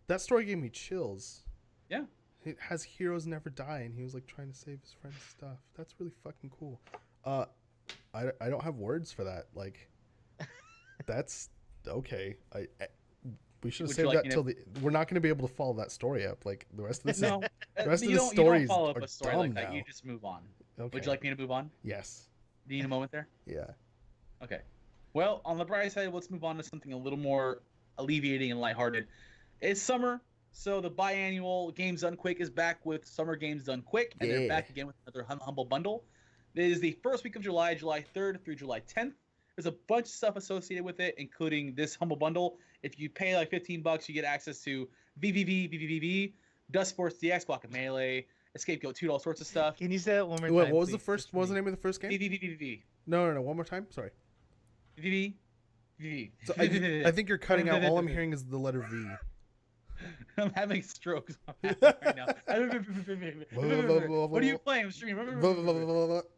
Speaker 2: That story gave me chills.
Speaker 3: Yeah.
Speaker 2: It has heroes never die, and he was like trying to save his friend's stuff. That's really fucking cool. I don't have words for that. Like, that's okay. We should have
Speaker 3: Would
Speaker 2: saved
Speaker 3: you like
Speaker 2: that
Speaker 3: me
Speaker 2: till the. We're not going to be able to follow that story up. Like the rest of this.
Speaker 3: No,
Speaker 2: The rest of
Speaker 3: you
Speaker 2: the
Speaker 3: don't
Speaker 2: stories
Speaker 3: follow up
Speaker 2: are
Speaker 3: a story
Speaker 2: dumb
Speaker 3: like that.
Speaker 2: now.
Speaker 3: You just move on.
Speaker 2: Okay.
Speaker 3: Would you like me to move on?
Speaker 2: Yes.
Speaker 3: Do you need a moment there?
Speaker 2: Yeah.
Speaker 3: Okay. Well, on the bright side, let's move on to something a little more alleviating and lighthearted. It's summer, so the biannual Games Done Quick is back with Summer Games Done Quick, and they're back again with another Humble Bundle. It is the first week of July, July 3rd through July 10th. There's a bunch of stuff associated with it, including this Humble Bundle. If you pay like $15, you get access to VVV, Dust Sports DX, Guacamelee, Escape Go 2, all sorts of stuff.
Speaker 1: Can you say that one more time?
Speaker 2: What was
Speaker 1: please?
Speaker 2: the first? What was the name of the first game?
Speaker 3: VVV.
Speaker 2: No. One more time. Sorry.
Speaker 3: VV.
Speaker 2: So I think you're cutting out. All I'm hearing is the letter V.
Speaker 3: I'm having strokes right now. What are you playing? I'm streaming.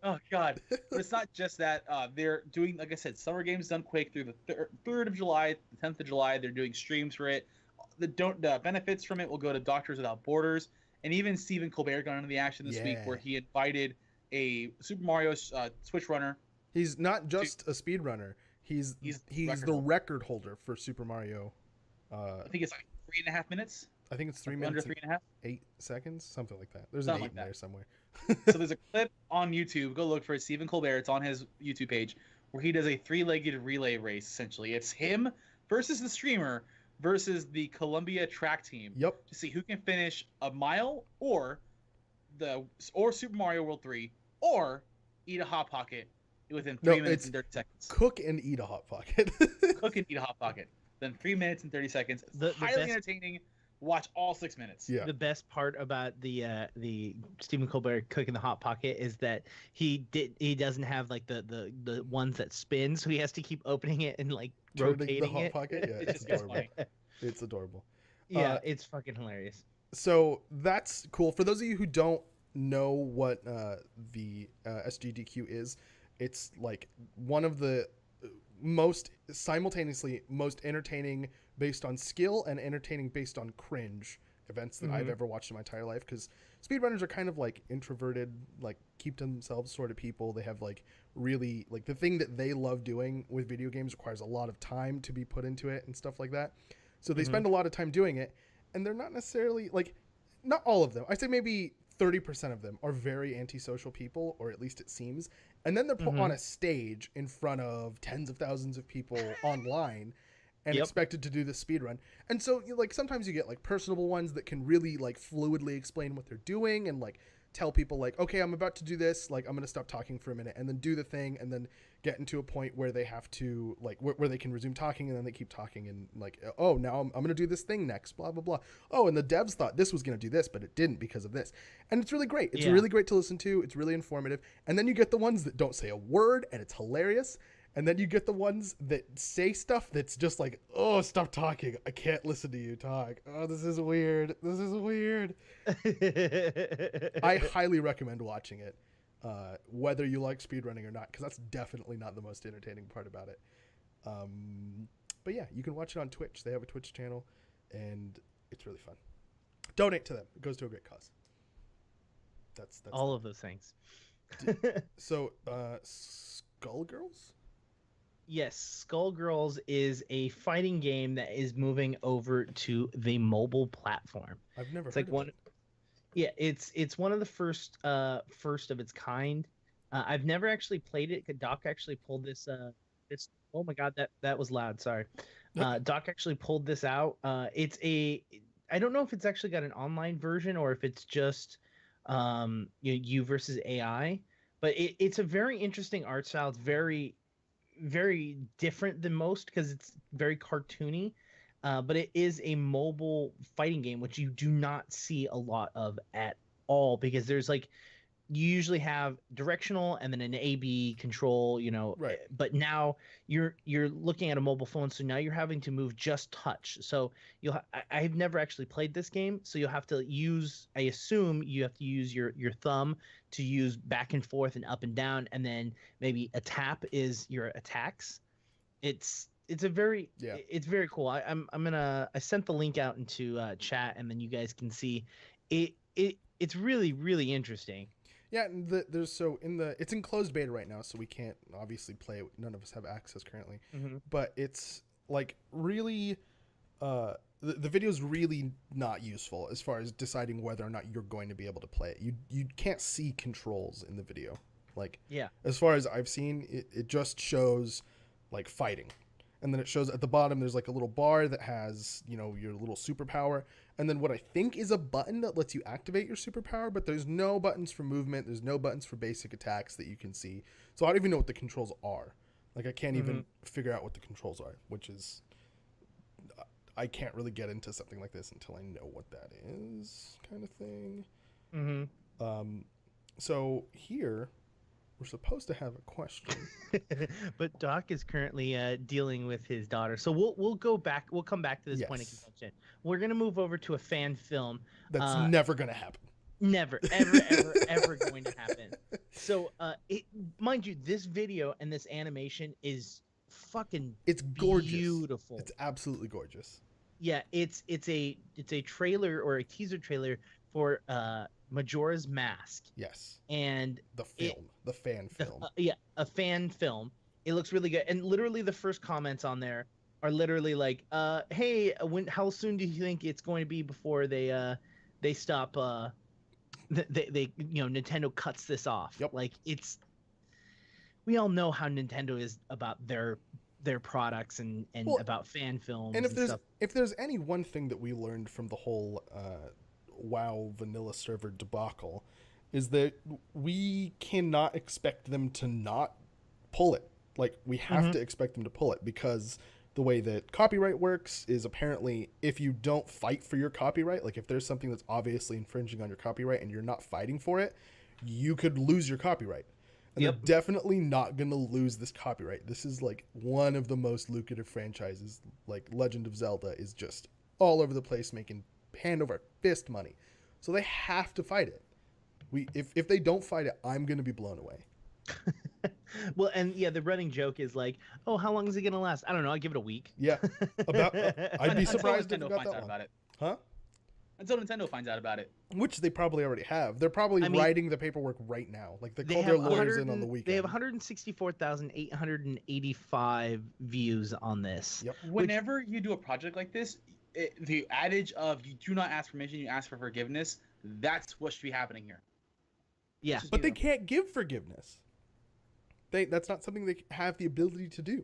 Speaker 3: Oh God! But it's not just that. They're doing, like I said, Summer Games Done Quick through the 3rd of July, the 10th of July. They're doing streams for it. The benefits from it will go to Doctors Without Borders, and even Stephen Colbert got into the action this week, where he invited a Super Mario Switch runner.
Speaker 2: He's not just a speedrunner. He's the record holder for Super Mario.
Speaker 3: I think it's like 3.5 minutes.
Speaker 2: I think it's 3
Speaker 3: under
Speaker 2: minutes.
Speaker 3: 3.5.
Speaker 2: 8 seconds, something like that. There's
Speaker 3: Something
Speaker 2: an 8
Speaker 3: like
Speaker 2: in there somewhere.
Speaker 3: So there's a clip on YouTube. Go look for it. Stephen Colbert. It's on his YouTube page where he does a 3-legged relay race. Essentially, it's him versus the streamer versus the Columbia track team.
Speaker 2: Yep.
Speaker 3: To see who can finish a mile or Super Mario World 3 or eat a hot pocket within 3 minutes and 30 seconds.
Speaker 2: Cook and eat a hot pocket.
Speaker 3: Cook and eat a hot pocket. Then 3 minutes and 30 secones. It's
Speaker 1: The
Speaker 3: highly
Speaker 1: best-
Speaker 3: entertaining. Watch all 6 minutes.
Speaker 2: Yeah.
Speaker 1: The best part about the Stephen Colbert cooking the hot pocket is that he doesn't have like the ones that spin, so he has to keep opening it and like
Speaker 2: Turning
Speaker 1: rotating
Speaker 2: the hot
Speaker 1: it.
Speaker 2: pocket. Yeah,
Speaker 3: It's
Speaker 2: it's
Speaker 3: just gets
Speaker 2: adorable.
Speaker 3: funny.
Speaker 2: It's adorable.
Speaker 1: Yeah, it's fucking hilarious.
Speaker 2: So that's cool. For those of you who don't know what the SGDQ is, it's like one of the most entertaining based on skill and entertaining based on cringe events that I've ever watched in my entire life, because speedrunners are kind of like introverted, like keep to themselves sort of people. They have like really like the thing that they love doing with video games requires a lot of time to be put into it and stuff like that. So they spend a lot of time doing it, and they're not necessarily like, not all of them. I'd say maybe 30% of them are very antisocial people, or at least it seems. And then they're put on a stage in front of tens of thousands of people online and expected to do the speed run. And so like sometimes you get like personable ones that can really like fluidly explain what they're doing and like tell people like, okay, I'm about to do this, like I'm going to stop talking for a minute and then do the thing, and then get into a point where they have to like where they can resume talking, and then they keep talking and like, oh, now I'm going to do this thing next, blah blah blah. Oh, and the devs thought this was going to do this, but it didn't because of this. And it's really great. It's really great to listen to. It's really informative. And then you get the ones that don't say a word and it's hilarious. And then you get the ones that say stuff that's just like, oh, stop talking. I can't listen to you talk. Oh, this is weird. This is weird. I highly recommend watching it, whether you like speedrunning or not, because that's definitely not the most entertaining part about it. But yeah, you can watch it on Twitch. They have a Twitch channel, and it's really fun. Donate to them. It goes to a great cause. That's
Speaker 1: all of those things.
Speaker 2: So, Skullgirls?
Speaker 1: Yes, Skullgirls is a fighting game that is moving over to the mobile platform.
Speaker 2: I've never
Speaker 1: It's
Speaker 2: heard
Speaker 1: like
Speaker 2: of
Speaker 1: one.
Speaker 2: it.
Speaker 1: Yeah, it's one of the first of its kind. I've never actually played it. Doc actually pulled this. Oh my god, that was loud. Sorry. Doc actually pulled this out. It's a. I don't know if it's actually got an online version or if it's just you versus AI. But it's a very interesting art style. It's very, very different than most because it's very cartoony. But it is a mobile fighting game, which you do not see a lot of at all, because there's like, you usually have directional and then an A/B control,
Speaker 2: Right.
Speaker 1: But now you're looking at a mobile phone, so now you're having to move just touch. So I've never actually played this game, so you'll have to use. I assume you have to use your thumb to use back and forth and up and down, and then maybe a tap is your attacks. It's very cool. I sent the link out into chat, and then you guys can see it. It's really, really interesting.
Speaker 2: Yeah, and it's in closed beta right now, so we can't obviously play it. None of us have access currently, but it's like really the video is really not useful as far as deciding whether or not you're going to be able to play it. You can't see controls in the video. Like,
Speaker 1: Yeah.
Speaker 2: as far as I've seen, it just shows like fighting. And then it shows at the bottom there's like a little bar that has, you know, your little superpower, and then what I think is a button that lets you activate your superpower, but there's no buttons for movement, there's no buttons for basic attacks that you can see. So I don't even know what the controls are. Like, I can't even figure out what the controls are, which is, I can't really get into something like this until I know what that is, kind of thing. So here we're supposed to have a question.
Speaker 1: But Doc is currently dealing with his daughter, so we'll go back. We'll come back to this point of
Speaker 2: Yes.
Speaker 1: contention. We're gonna move over to a fan film.
Speaker 2: That's never gonna happen.
Speaker 1: Never, ever, ever, ever going to happen. So, mind you, this video and this animation is fucking
Speaker 2: It's gorgeous.
Speaker 1: beautiful.
Speaker 2: It's absolutely gorgeous.
Speaker 1: Yeah, it's a trailer or a teaser trailer for Majora's Mask,
Speaker 2: Yes.
Speaker 1: and
Speaker 2: The film, the fan film.
Speaker 1: yeah, a fan film. It looks really good, and literally the first comments on there are literally like, "Hey, how soon do you think it's going to be before they stop they Nintendo cuts this off?"
Speaker 2: Yep.
Speaker 1: Like, we all know how Nintendo is about their products and
Speaker 2: Well,
Speaker 1: about fan films
Speaker 2: And
Speaker 1: stuff.
Speaker 2: if there's any one thing that we learned from the whole WoW vanilla server debacle, is that we cannot expect them to not pull it. Like, we have to expect them to pull it, because the way that copyright works is apparently if you don't fight for your copyright, like if there's something that's obviously infringing on your copyright and you're not fighting for it, you could lose your copyright. And
Speaker 1: Yep.
Speaker 2: they're definitely not going to lose this copyright. This is like one of the most lucrative franchises. Like, Legend of Zelda is just all over the place making hand over fist money. So they have to fight it. If they don't fight it, I'm going to be blown away.
Speaker 1: Well, and yeah, the running joke is like, "Oh, how long is it gonna last? I don't know. I'll give it a week."
Speaker 2: Yeah. About I'd be
Speaker 3: Until
Speaker 2: surprised if
Speaker 3: Nintendo
Speaker 2: it got
Speaker 3: finds
Speaker 2: that
Speaker 3: out
Speaker 2: long.
Speaker 3: about it.
Speaker 2: Huh?
Speaker 3: Until Nintendo finds out about it.
Speaker 2: Which they probably already have. They're probably
Speaker 1: I mean,
Speaker 2: writing the paperwork right now. Like, they
Speaker 1: They
Speaker 2: called
Speaker 1: have
Speaker 2: their lawyers
Speaker 1: 100
Speaker 2: in on the
Speaker 1: and-
Speaker 2: weekend.
Speaker 1: They have 164,885 views on this.
Speaker 2: Yep.
Speaker 3: Whenever you do a project like this, the adage of you do not ask permission, you ask for forgiveness, that's what should be happening here.
Speaker 1: Yeah.
Speaker 3: Just,
Speaker 2: But
Speaker 3: you
Speaker 2: they
Speaker 3: know.
Speaker 2: can't give forgiveness. That's not something they have the ability to do.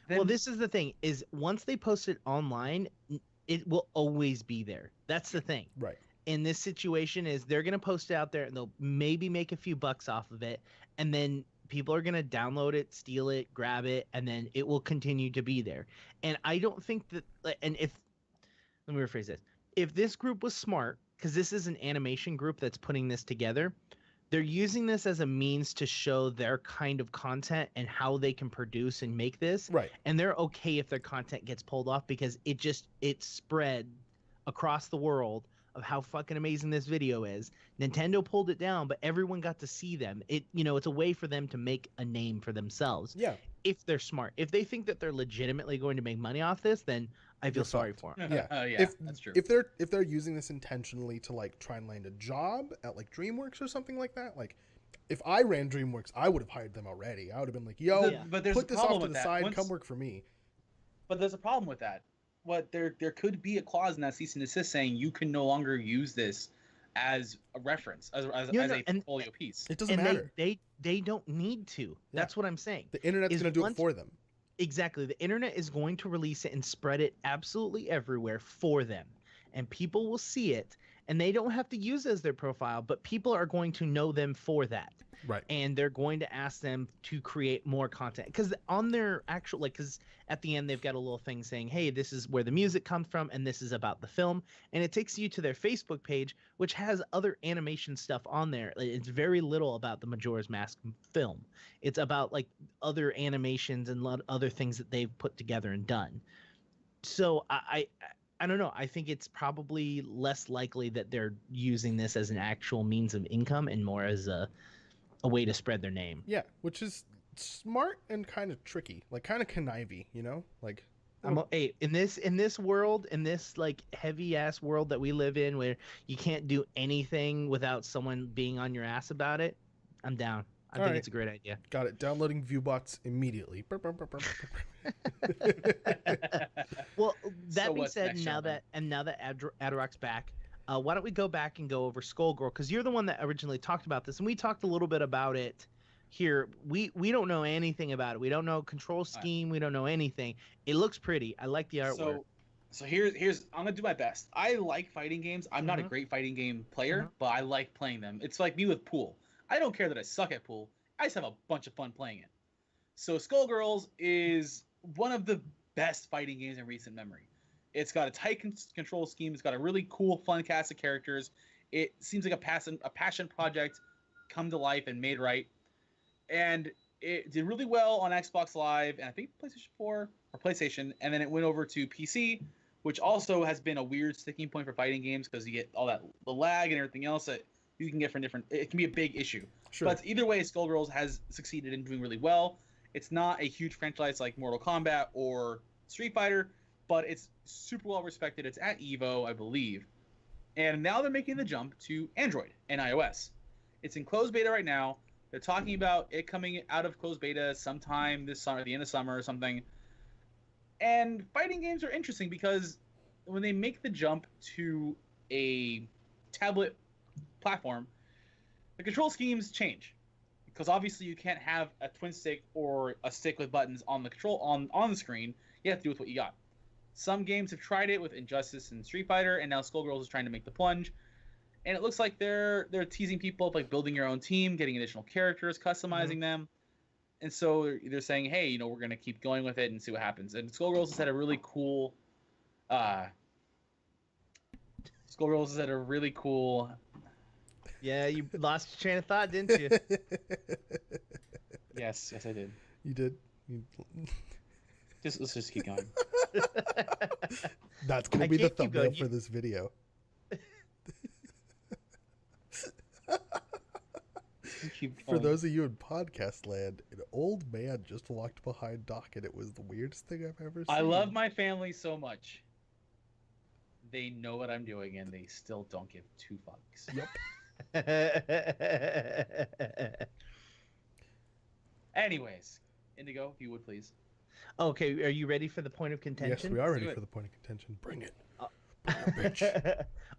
Speaker 1: Well,
Speaker 3: Then-
Speaker 1: this is the thing: is once they post it online, it will always be there. That's the thing.
Speaker 2: Right.
Speaker 1: In this situation, is they're gonna post it out there, and they'll maybe make a few bucks off of it, and then people are gonna download it, steal it, grab it, and then it will continue to be there. And I don't think that. And let me rephrase this: if this group was smart, because this is an animation group that's putting this together, they're using this as a means to show their kind of content and how they can produce and make this.
Speaker 2: Right.
Speaker 1: And they're okay if their content gets pulled off, because it spread across the world of how fucking amazing this video is. Nintendo pulled it down, but everyone got to see them. It's a way for them to make a name for themselves.
Speaker 2: Yeah.
Speaker 1: If they're smart. If they think that they're legitimately going to make money off this, then I feel
Speaker 2: You're
Speaker 1: sorry
Speaker 2: fucked.
Speaker 1: for them.
Speaker 2: Yeah.
Speaker 3: Yeah, that's true.
Speaker 2: If they're using this intentionally to like try and land a job at like DreamWorks or something like that, like if I ran DreamWorks, I would have hired them already. I would have been like, "Yo,
Speaker 1: Yeah.
Speaker 3: But there's
Speaker 2: put
Speaker 3: a
Speaker 2: this
Speaker 3: problem
Speaker 2: off to
Speaker 3: with
Speaker 2: the
Speaker 3: that.
Speaker 2: side,
Speaker 3: Once-
Speaker 2: come work for me."
Speaker 3: But there's a problem with that. There could be a clause in that cease and desist saying you can no longer use this as a reference, as
Speaker 1: Yeah,
Speaker 3: a
Speaker 1: no, and-
Speaker 3: portfolio piece.
Speaker 2: It doesn't
Speaker 1: And
Speaker 2: matter.
Speaker 1: they don't need to.
Speaker 2: Yeah.
Speaker 1: That's what I'm saying.
Speaker 2: The internet's
Speaker 1: is
Speaker 2: going to do it
Speaker 1: once-
Speaker 2: for them.
Speaker 1: Exactly. The internet is going to release it and spread it absolutely everywhere for them. And people will see it, and they don't have to use it as their profile, but people are going to know them for that.
Speaker 2: Right.
Speaker 1: And they're going to ask them to create more content, because on their actual, because at the end they've got a little thing saying, "Hey, this is where the music comes from, and this is about the film," and it takes you to their Facebook page, which has other animation stuff on there. It's very little about the Majora's Mask film. It's about like other animations and other things that they've put together and done. So I don't know. I think it's probably less likely that they're using this as an actual means of income and more as a way to spread their name.
Speaker 2: Yeah, which is smart and kind of tricky, like kind of connivey, you know? Like,
Speaker 1: Hey, in this world, in this like heavy ass world that we live in, where you can't do anything without someone being on your ass about it, I'm down. I think it's a great idea.
Speaker 2: Got it. Downloading Viewbots immediately.
Speaker 1: Well, that being said, now that Adderok's back, why don't we go back and go over Skullgirl? Because you're the one that originally talked about this, and we talked a little bit about it here. We don't know anything about it. We don't know control scheme. We don't know anything. It looks pretty. I like the artwork.
Speaker 3: So here's I'm gonna do my best. I like fighting games. I'm not a great fighting game player, but I like playing them. It's like me with pool. I don't care that I suck at pool. I just have a bunch of fun playing it. So Skullgirls is one of the best fighting games in recent memory. It's got a tight control scheme. It's got a really cool, fun cast of characters. It seems like a passion project come to life and made right. And it did really well on Xbox Live and I think PlayStation 4 or PlayStation. And then it went over to PC, which also has been a weird sticking point for fighting games because you get all the lag and everything else that you can get from different. It can be a big issue.
Speaker 2: Sure.
Speaker 3: But either way, Skullgirls has succeeded in doing really well. It's not a huge franchise like Mortal Kombat or Street Fighter, but it's super well respected. It's at EVO, I believe. And now they're making the jump to Android and iOS. It's in closed beta right now. They're talking about it coming out of closed beta sometime this summer, the end of summer or something. And fighting games are interesting because when they make the jump to a tablet platform, the control schemes change. Because obviously you can't have a twin stick or a stick with buttons on the control on the screen. You have to do with what you got. Some games have tried it with Injustice and Street Fighter, and now Skullgirls is trying to make the plunge. And it looks like they're teasing people like building your own team, getting additional characters, customizing them. And so they're saying, hey, you know, we're going to keep going with it and see what happens. And Skullgirls has had a really cool
Speaker 1: Yeah, you lost your train of thought, didn't you?
Speaker 3: Yes, I did.
Speaker 2: You did?
Speaker 3: Let's just keep going.
Speaker 2: That's going to be the thumbnail for this video. For those of you in podcast land, an old man just walked behind Doc, and it was the weirdest thing I've ever seen.
Speaker 3: I love my family so much. They know what I'm doing, and they still don't give two fucks.
Speaker 2: Yep.
Speaker 3: Anyways, Indigo, if you would please.
Speaker 1: Okay, are you ready for the point of contention?
Speaker 2: Yes, we are ready for the point of contention. Bring it. Bitch.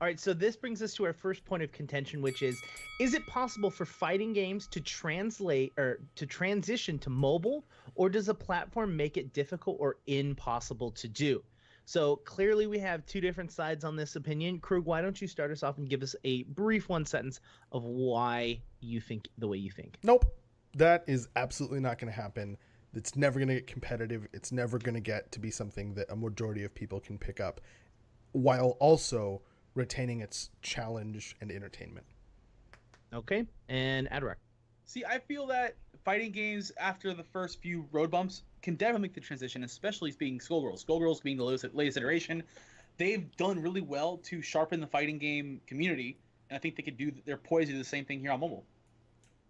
Speaker 1: All right, so this brings us to our first point of contention, which is it possible for fighting games to translate or to transition to mobile, or does a platform make it difficult or impossible to do? So clearly we have two different sides on this opinion. Krug, why don't you start us off and give us a brief one sentence of why you think the way you think?
Speaker 2: Nope. That is absolutely not going to happen. It's never going to get competitive. It's never going to get to be something that a majority of people can pick up, while also retaining its challenge and entertainment.
Speaker 1: Okay, and Adderok.
Speaker 3: See, I feel that fighting games, after the first few road bumps, can definitely make the transition, especially being Skullgirls. Skullgirls being the latest iteration, they've done really well to sharpen the fighting game community, and I think they're poised to do the same thing here on mobile.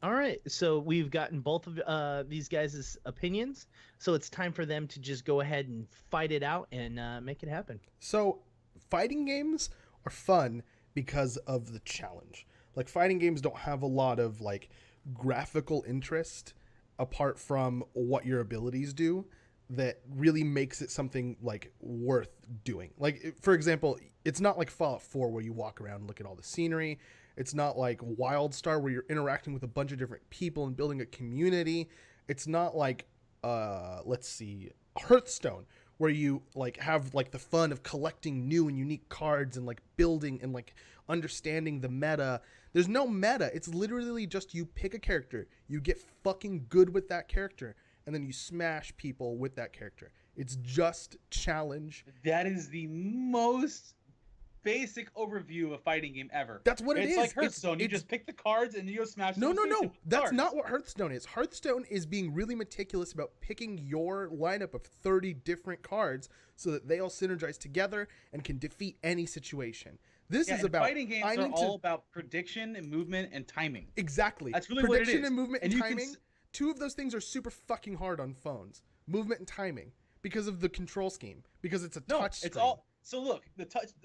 Speaker 1: All right, so we've gotten both of these guys' opinions, so it's time for them to just go ahead and fight it out and make it happen.
Speaker 2: So, fighting games are fun because of the challenge. Like, fighting games don't have a lot of, like, graphical interest apart from what your abilities do that really makes it something, like, worth doing. Like, for example, it's not like Fallout 4 where you walk around and look at all the scenery. It's not like WildStar where you're interacting with a bunch of different people and building a community. It's not like, Hearthstone, where you like have like the fun of collecting new and unique cards and like building and like understanding the meta. There's no meta. It's literally just you pick a character, you get fucking good with that character, and then you smash people with that character. It's just challenge.
Speaker 3: That is the most basic overview of a fighting game ever.
Speaker 2: That's what it is.
Speaker 3: It's like Hearthstone. You just pick the cards and you go smash them.
Speaker 2: No. That's not what Hearthstone is. Hearthstone is being really meticulous about picking your lineup of 30 different cards so that they all synergize together and can defeat any situation. This is about
Speaker 3: fighting games are all about prediction and movement and timing.
Speaker 2: Exactly.
Speaker 3: That's really
Speaker 2: prediction
Speaker 3: what it is.
Speaker 2: And movement and timing. Two of those things are super fucking hard on phones. Movement and timing because of the control scheme. Because it's a touch screen.
Speaker 3: It's all. So look,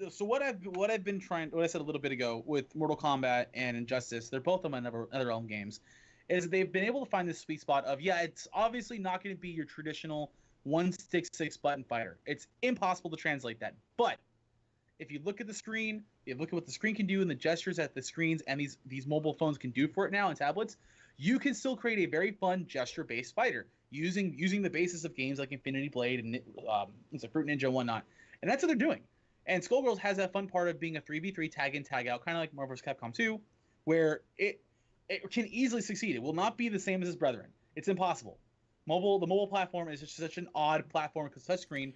Speaker 3: So what I said a little bit ago with Mortal Kombat and Injustice, they're both on my NetherRealm games, is they've been able to find this sweet spot of, yeah, it's obviously not going to be your traditional one stick 6-button fighter. It's impossible to translate that. But if you look at the screen, you look at what the screen can do and the gestures that the screens and these mobile phones can do for it now and tablets, you can still create a very fun gesture-based fighter using the basis of games like Infinity Blade and Fruit Ninja and whatnot. And that's what they're doing. And Skullgirls has that fun part of being a 3v3 tag in, tag out, kind of like Marvel vs. Capcom 2, where it can easily succeed. It will not be the same as its brethren. It's impossible. The mobile platform is just such an odd platform because touchscreen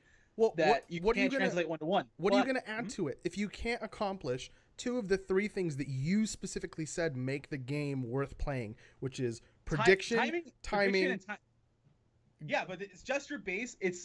Speaker 3: you can't translate one-to-one.
Speaker 2: What are you going to add to it if you can't accomplish two of the three things that you specifically said make the game worth playing, which is prediction, timing.
Speaker 3: Yeah, but it's gesture based. It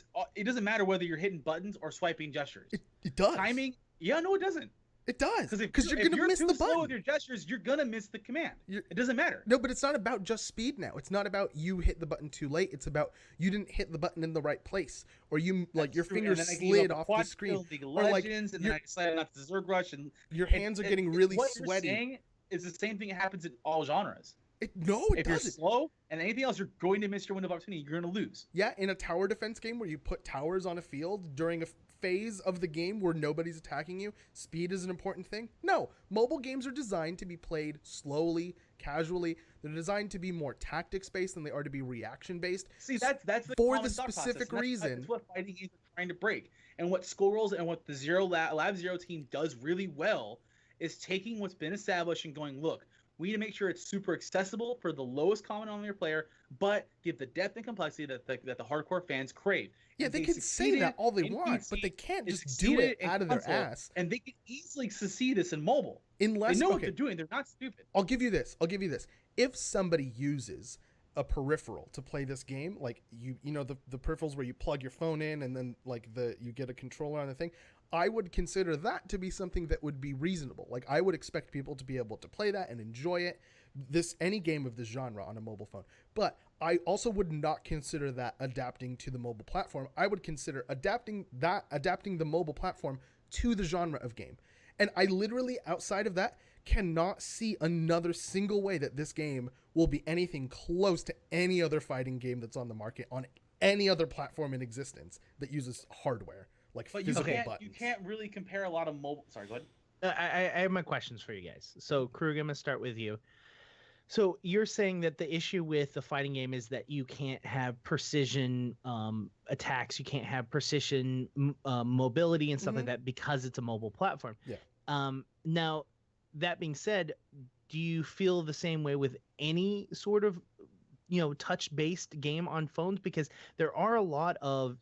Speaker 3: doesn't matter whether you're hitting buttons or swiping gestures.
Speaker 2: It does.
Speaker 3: Timing. Yeah, no, it doesn't.
Speaker 2: It does.
Speaker 3: Because you're gonna miss the button. Slow with your gestures, you're gonna miss the command. It doesn't matter.
Speaker 2: No, but it's not about just speed now. It's not about you hit the button too late. It's about you didn't hit the button in the right place, or you your fingers slid off the screen,
Speaker 3: or like and then I decided not to Zerg Rush, and
Speaker 2: your hands are getting really
Speaker 3: what
Speaker 2: sweaty.
Speaker 3: You're saying is the same thing that happens in all genres.
Speaker 2: If
Speaker 3: doesn't. You're slow and anything else, you're going to miss your window of opportunity. You're going to lose.
Speaker 2: Yeah, in a tower defense game where you put towers on a field during a phase of the game where nobody's attacking you, speed is an important thing. No, mobile games are designed to be played slowly, casually. They're designed to be more tactics based than they are to be reaction based.
Speaker 3: See, that's the
Speaker 2: for the specific reason.
Speaker 3: That's what fighting games are trying to break. And what Skullgirls and what the Lab Zero team does really well is taking what's been established and going, look, we need to make sure it's super accessible for the lowest common denominator player, but give the depth and complexity that the hardcore fans crave.
Speaker 2: Yeah, they can say that all they want, but they can't just do it out of their ass.
Speaker 3: And they can easily succeed this in mobile.
Speaker 2: Unless
Speaker 3: they know what they're doing. They're not stupid.
Speaker 2: I'll give you this. If somebody uses a peripheral to play this game, like you know the peripherals where you plug your phone in and then like you get a controller on the thing, I would consider that to be something that would be reasonable. Like I would expect people to be able to play that and enjoy it. Any game of this genre on a mobile phone. But I also would not consider that adapting to the mobile platform. I would consider adapting the mobile platform to the genre of game. And I literally, outside of that, cannot see another single way that this game will be anything close to any other fighting game that's on the market on any other platform in existence that uses hardware, like physical buttons.
Speaker 3: You can't really compare a lot of mobile... Sorry, go
Speaker 1: ahead. I have my questions for you guys. So, Krug, I'm going to start with you. So you're saying that the issue with the fighting game is that you can't have precision attacks, you can't have precision mobility and stuff like that because it's a mobile platform.
Speaker 2: Yeah.
Speaker 1: Now, that being said, do you feel the same way with any sort of, touch-based game on phones? Because there are a lot of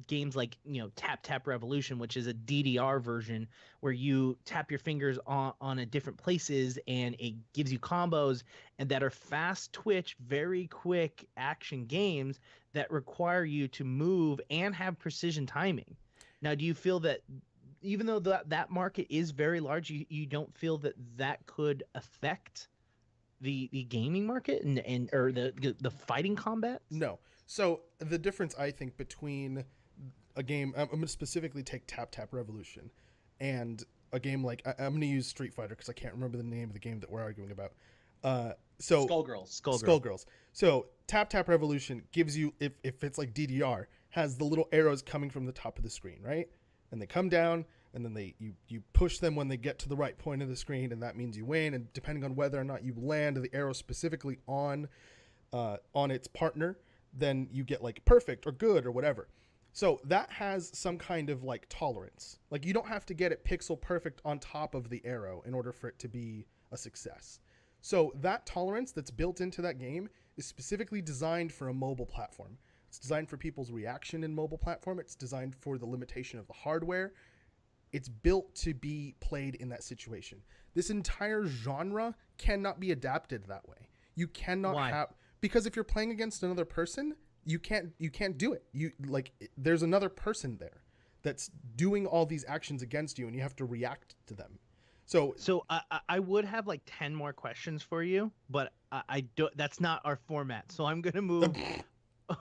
Speaker 1: games like Tap Tap Revolution, which is a DDR version where you tap your fingers on different places and it gives you combos and that are fast twitch, very quick action games that require you to move and have precision timing. Now, do you feel that even though that market is very large, you don't feel that could affect the gaming market and or the fighting combat?
Speaker 2: No. So the difference I think between a game, I'm going to specifically take Tap Tap Revolution, and a game like I'm going to use Street Fighter because I can't remember the name of the game that we're arguing about. So
Speaker 3: Skullgirls.
Speaker 2: So Tap Tap Revolution gives you, if it's like DDR, has the little arrows coming from the top of the screen, right? And they come down, and then you push them when they get to the right point of the screen, and that means you win. And depending on whether or not you land the arrow specifically on its partner, then you get like perfect or good or whatever. So that has some kind of like tolerance. Like you don't have to get it pixel perfect on top of the arrow in order for it to be a success. So that tolerance that's built into that game is specifically designed for a mobile platform. It's designed for people's reaction in mobile platform. It's designed for the limitation of the hardware. It's built to be played in that situation. This entire genre cannot be adapted that way. You cannot have, because if you're playing against another person, you can't do it. There's another person there that's doing all these actions against you and you have to react to them. So
Speaker 1: I would have like 10 more questions for you, but I don't, that's not our format. So I'm going to move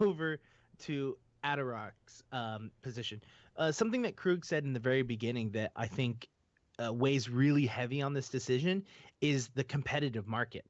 Speaker 1: over to Adarok's position. Something that Krug said in the very beginning that I think weighs really heavy on this decision is the competitive market.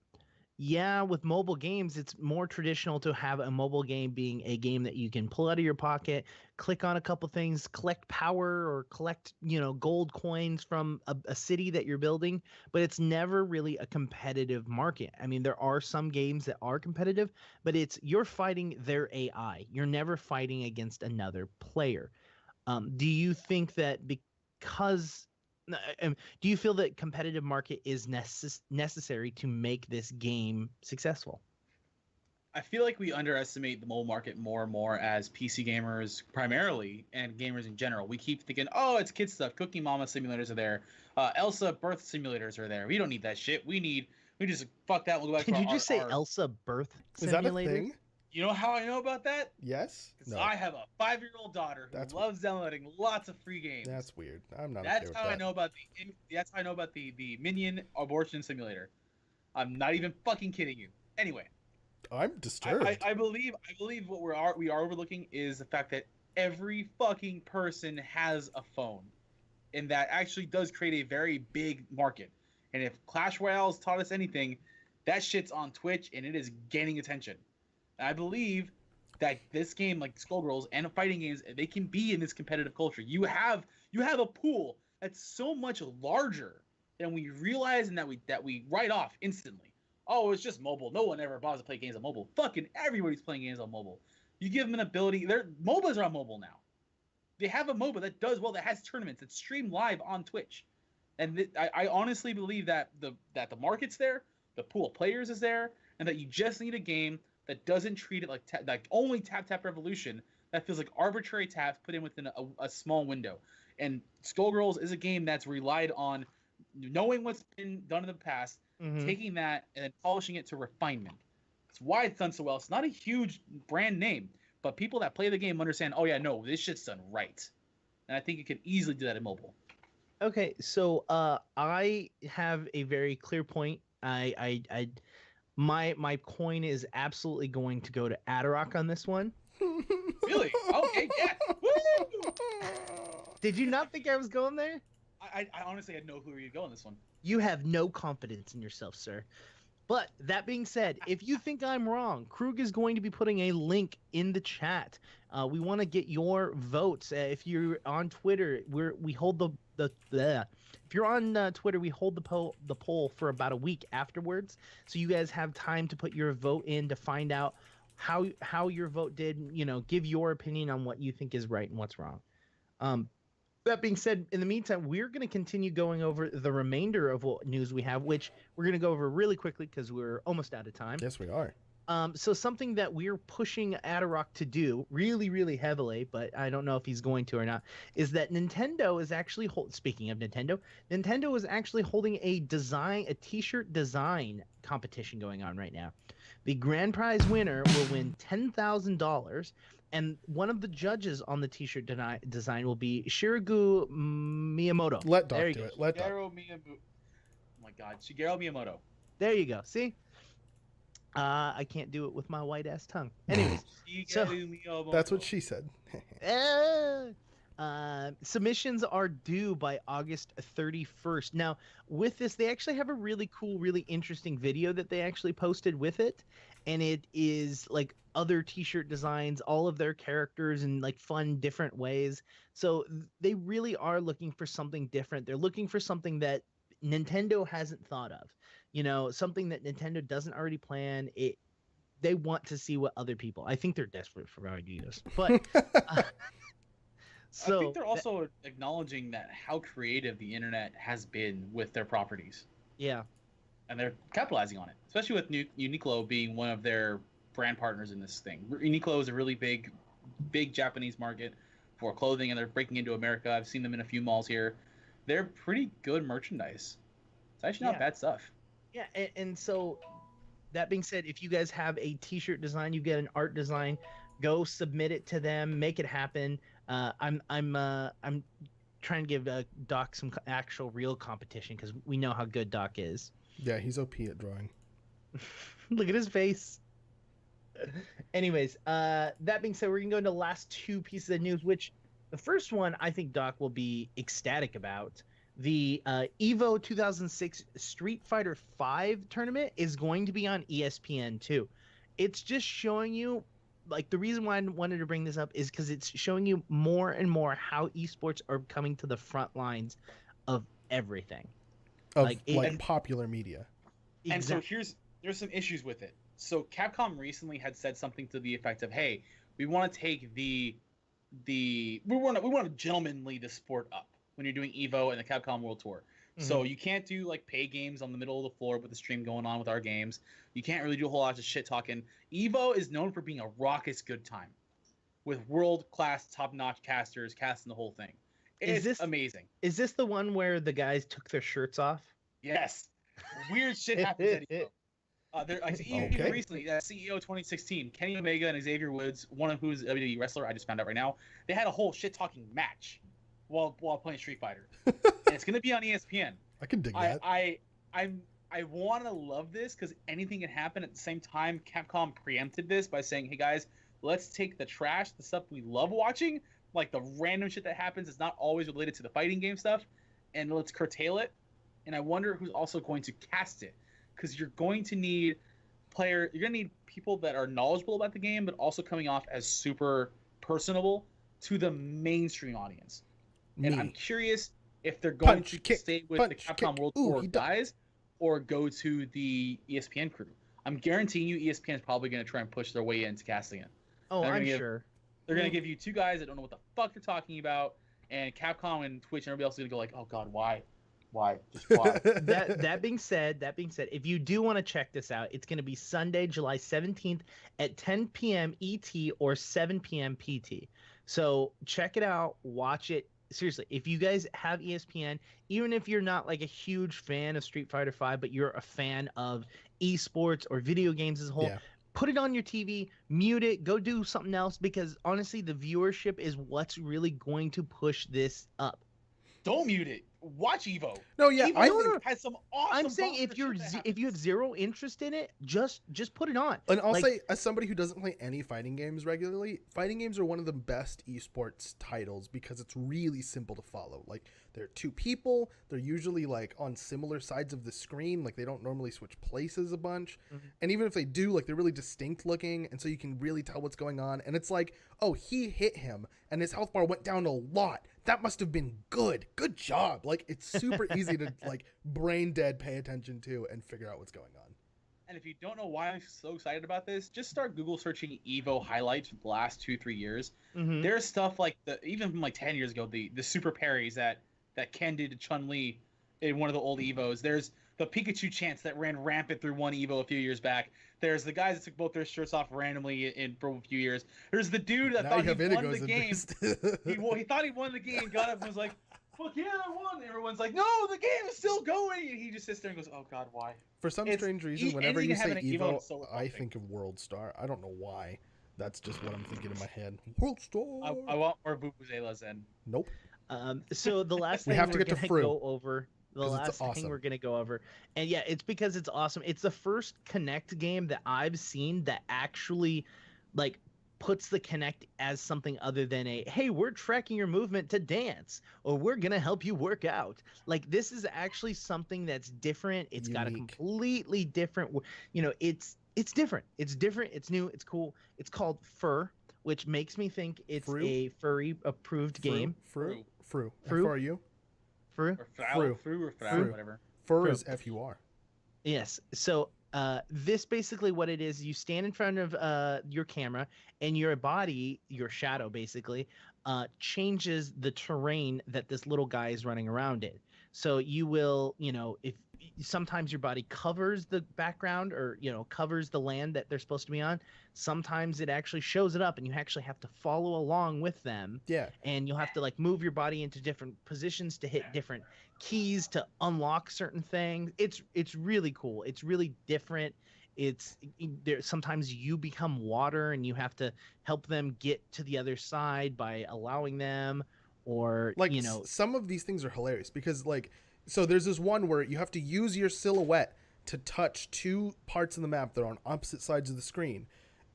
Speaker 1: yeah, with mobile games, it's more traditional to have a mobile game being a game that you can pull out of your pocket, click on a couple things, collect power or collect, gold coins from a city that you're building, but it's never really a competitive market. I mean, there are some games that are competitive, but you're fighting their AI. You're never fighting against another player. Do you think that because do you feel that competitive market is necessary to make this game successful?
Speaker 3: I feel like we underestimate the mobile market more and more as PC gamers primarily and gamers in general. We keep thinking, oh, it's kid stuff. Cookie Mama simulators are there. Elsa birth simulators are there. We don't need that shit. We just fuck that. We'll go back
Speaker 1: Did
Speaker 3: to
Speaker 1: you just say
Speaker 3: our...
Speaker 1: Elsa birth simulators?
Speaker 2: Is that a thing?
Speaker 3: You know how I know about that?
Speaker 2: Yes.
Speaker 3: Because I have a 5-year-old daughter who loves downloading lots of free games.
Speaker 2: That's weird. I'm not.
Speaker 3: That's
Speaker 2: okay
Speaker 3: how
Speaker 2: with
Speaker 3: I know about the. That's how I know about the Minion abortion simulator. I'm not even fucking kidding you. Anyway,
Speaker 2: I'm disturbed.
Speaker 3: I believe what we are overlooking is the fact that every fucking person has a phone, and that actually does create a very big market. And if Clash Royale has taught us anything, that shit's on Twitch and it is gaining attention. And I believe that this game, like Skullgirls and fighting games, they can be in this competitive culture. You have a pool that's so much larger than we realize and that we write off instantly. Oh, it's just mobile. No one ever bothers to play games on mobile. Fucking everybody's playing games on mobile. You give them an ability. MOBAs are on mobile now. They have a MOBA that does well, that has tournaments, that's streamed live on Twitch. And I honestly believe that the market's there, the pool of players is there, and that you just need a game that doesn't treat it like only tap revolution, that feels like arbitrary taps put in within a small window. And Skullgirls is a game that's relied on knowing what's been done in the past, taking that and then polishing it to refinement. That's why it's done so well. It's not a huge brand name, but people that play the game understand, oh yeah, no, this shit's done right. And I think it can easily do that in mobile.
Speaker 1: Okay, so I have a very clear point. My coin is absolutely going to go to Adderok on this one.
Speaker 3: Really? Okay, yeah. Woo!
Speaker 1: Did you not think I was going there?
Speaker 3: I honestly had no clue where you'd go on this one.
Speaker 1: You have no confidence in yourself, sir. But that being said, if you think I'm wrong, Krug is going to be putting a link in the chat. We want to get your votes. If you're on Twitter, we hold if you're on Twitter, we hold the poll for about a week afterwards, so you guys have time to put your vote in to find out how your vote did. Give your opinion on what you think is right and what's wrong. That being said, in the meantime, we're going to continue going over the remainder of what news we have, which we're going to go over really quickly because we're almost out of time.
Speaker 2: Yes, we are.
Speaker 1: So something that we're pushing Adderok to do really, really heavily, but I don't know if he's going to or not, is that Nintendo is actually speaking of Nintendo is actually holding a t-shirt design competition going on right now. The grand prize winner will win $10,000. And one of the judges on the t-shirt design will be Shigeru Miyamoto.
Speaker 2: Let Doc do it. Let Doc.
Speaker 3: Oh my God, Shigeru Miyamoto.
Speaker 1: There you go. See? I can't do it with my white ass tongue. Anyways,
Speaker 2: that's what she said.
Speaker 1: Submissions are due by August 31st. Now, with this, they actually have a really cool, really interesting video that they actually posted with it. And it is like other t-shirt designs, all of their characters in like fun, different ways. So they really are looking for something different. They're looking for something that Nintendo hasn't thought of. Something that Nintendo doesn't already plan. They want to see what other people. I think they're desperate for ideas, but
Speaker 3: so I think they're also acknowledging that how creative the internet has been with their properties.
Speaker 1: Yeah,
Speaker 3: and they're capitalizing on it, especially with Uniqlo being one of their brand partners in this thing. Uniqlo is a really big Japanese market for clothing, and they're breaking into America. I've seen them in a few malls here. They're pretty good merchandise. It's actually not bad stuff.
Speaker 1: Yeah, and so that being said, if you guys have a t-shirt design, you get an art design, go submit it to them, make it happen. I'm trying to give Doc some actual real competition because we know how good Doc is.
Speaker 2: Yeah, he's OP at drawing.
Speaker 1: Look at his face. Anyways, that being said, we're gonna go into the last two pieces of news, which the first one I think Doc will be ecstatic about. The Evo 2006 Street Fighter 5 tournament is going to be on ESPN too. It's just showing you, like, the reason why I wanted to bring this up is because it's showing you more and more how esports are coming to the front lines of everything.
Speaker 2: Of popular media.
Speaker 3: And so there's some issues with it. So Capcom recently had said something to the effect of, "Hey, we want to take we want to gentlemanly the sport up when you're doing Evo and the Capcom World Tour. Mm-hmm. So you can't do like pay games on the middle of the floor with the stream going on with our games. You can't really do a whole lot of shit talking. Evo is known for being a raucous good time with world-class top-notch casters casting the whole thing. It's amazing.
Speaker 1: Is this the one where the guys took their shirts off?
Speaker 3: Yes. Weird shit happens at Evo. Even recently, CEO 2016, Kenny Omega and Xavier Woods, one of who's a WWE wrestler, I just found out right now, they had a whole shit-talking match while playing Street Fighter. And it's going to be on ESPN.
Speaker 2: I can dig that.
Speaker 3: I want to love this because anything can happen. At the same time, Capcom preempted this by saying, "Hey guys, let's take the trash, the stuff we love watching, like the random shit that happens is not always related to the fighting game stuff, and let's curtail it." And I wonder who's also going to cast it, because you're going to need people that are knowledgeable about the game, but also coming off as super personable to the mainstream audience. And I'm curious if they're going to stay with the Capcom World Tour guys or go to the ESPN crew. I'm guaranteeing you ESPN is probably going to try and push their way into casting it.
Speaker 1: Oh, I'm sure.
Speaker 3: They're going to give you two guys that don't know what the fuck they're talking about, and Capcom and Twitch and everybody else is going to go like, "Oh God, why? Just why?"
Speaker 1: that being said, if you do want to check this out, it's going to be Sunday, July 17th at 10 p.m. ET or 7 p.m. PT. So check it out, watch it. Seriously, if you guys have ESPN, even if you're not like a huge fan of Street Fighter 5, but you're a fan of esports or video games as a whole, put it on your TV, mute it, go do something else, because honestly, the viewership is what's really going to push this up.
Speaker 3: Don't mute it. Watch Evo.
Speaker 2: No, yeah,
Speaker 3: Evo has some awesome.
Speaker 1: I'm saying if you have zero interest in it, just put it on.
Speaker 2: And I'll say, as somebody who doesn't play any fighting games regularly, fighting games are one of the best esports titles because it's really simple to follow. Like, there are two people, they're usually like on similar sides of the screen, like they don't normally switch places a bunch. Mm-hmm. And even if they do, like, they're really distinct looking, and so you can really tell what's going on. And it's like, oh, he hit him and his health bar went down a lot. That must have been good. Good job. Like, it's super easy to like brain dead pay attention to and figure out what's going on.
Speaker 3: And if you don't know why I'm so excited about this, just start Google searching Evo highlights from the last 2-3 years. Mm-hmm. There's stuff like even from like 10 years ago, the super parries that Ken did to Chun-Li in one of the old Evos. There's the Pikachu chants that ran rampant through one Evo a few years back. There's the guys that took both their shirts off randomly for a few years. There's the dude that thought he won the game. He thought he won the game, got up and was like, "Fuck yeah, I won!" Everyone's like, "No, the game is still going!" And he just sits there and goes, "Oh God, why?"
Speaker 2: For some strange reason, whenever you say Evo, I think of World Star. I don't know why. That's just what I'm thinking in my head. World Star.
Speaker 3: I want more vuvuzelas in.
Speaker 2: Nope.
Speaker 1: So the last thing we're going to go over. The last thing we're going to go over. And yeah, it's because it's awesome. It's the first Kinect game that I've seen that actually like puts the Kinect as something other than hey, we're tracking your movement to dance, or we're going to help you work out. Like, this is actually something that's different. It's got a completely different, it's different. It's different. It's new. It's cool. It's called Fur, which makes me think it's a furry approved game.
Speaker 2: Fru. How far are you?
Speaker 3: Fru or whatever.
Speaker 2: Fur is F-U-R.
Speaker 1: Yes. So this basically what it is, you stand in front of your camera, and your body, your shadow basically, changes the terrain that this little guy is running around in. So you will, if sometimes your body covers the background or, covers the land that they're supposed to be on. Sometimes it actually shows it up and you actually have to follow along with them.
Speaker 2: Yeah.
Speaker 1: And you'll have to like move your body into different positions to hit different keys to unlock certain things. It's really cool. It's really different. Sometimes you become water and you have to help them get to the other side by allowing them, or
Speaker 2: some of these things are hilarious because so there's this one where you have to use your silhouette to touch two parts of the map that are on opposite sides of the screen.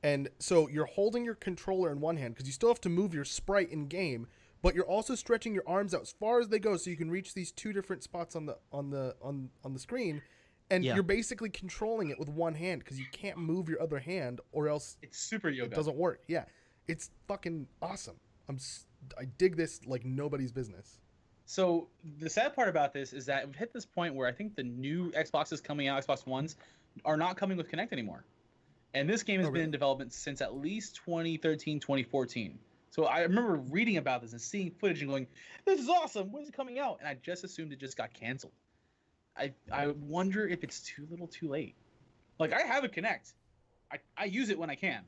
Speaker 2: And so you're holding your controller in one hand because you still have to move your sprite in game, but you're also stretching your arms out as far as they go, so you can reach these two different spots on the screen, and you're basically controlling it with one hand because you can't move your other hand, or else
Speaker 3: it's super yoga.
Speaker 2: It doesn't work. Yeah, it's fucking awesome. I dig this like nobody's business.
Speaker 3: So the sad part about this is that we've hit this point where I think the new Xboxes coming out, Xbox Ones, are not coming with Kinect anymore. And this game has been in development since at least 2013, 2014. So I remember reading about this and seeing footage and going, this is awesome. When is it coming out? And I just assumed it just got canceled. I wonder if it's too little too late. Like, I have a Kinect. I use it when I can.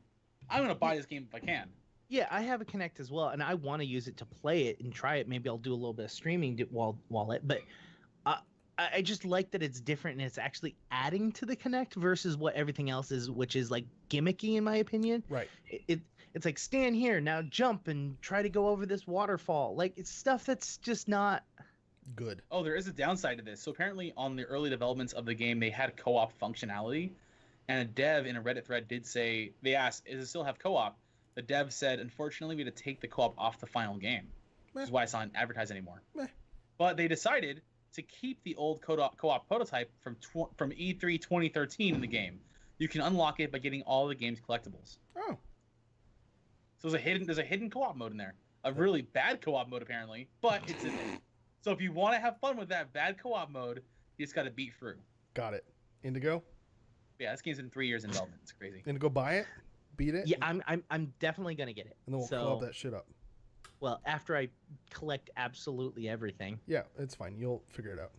Speaker 3: I'm going to buy this game if I can.
Speaker 1: Yeah, I have a Kinect as well, and I want to use it to play it and try it. Maybe I'll do a little bit of streaming while it. But I just like that it's different and it's actually adding to the Kinect versus what everything else is, which is like gimmicky in my opinion.
Speaker 2: Right.
Speaker 1: It's like stand here now, jump and try to go over this waterfall. Like it's stuff that's just not
Speaker 2: good.
Speaker 3: Oh, there is a downside to this. So apparently, on the early developments of the game, they had co-op functionality, and a dev in a Reddit thread did say they asked, "Does it still have co-op?" The dev said, "Unfortunately, we had to take the co-op off the final game, which is why it's not advertised anymore." But they decided to keep the old co-op prototype from E3 2013 in the game. You can unlock it by getting all the game's collectibles.
Speaker 2: Oh.
Speaker 3: So there's a hidden co-op mode in there. A really bad co-op mode apparently, but it's in there. So if you want to have fun with that bad co-op mode, you just got to beat through.
Speaker 2: Got it. Indigo?
Speaker 3: Yeah, this game's been 3 years in development. It's crazy.
Speaker 2: Indigo, buy it? Beat it?
Speaker 1: Yeah, I'm definitely gonna get it.
Speaker 2: And then we'll co-op that shit up.
Speaker 1: Well, after I collect absolutely everything.
Speaker 2: Yeah, it's fine. You'll figure it
Speaker 1: out.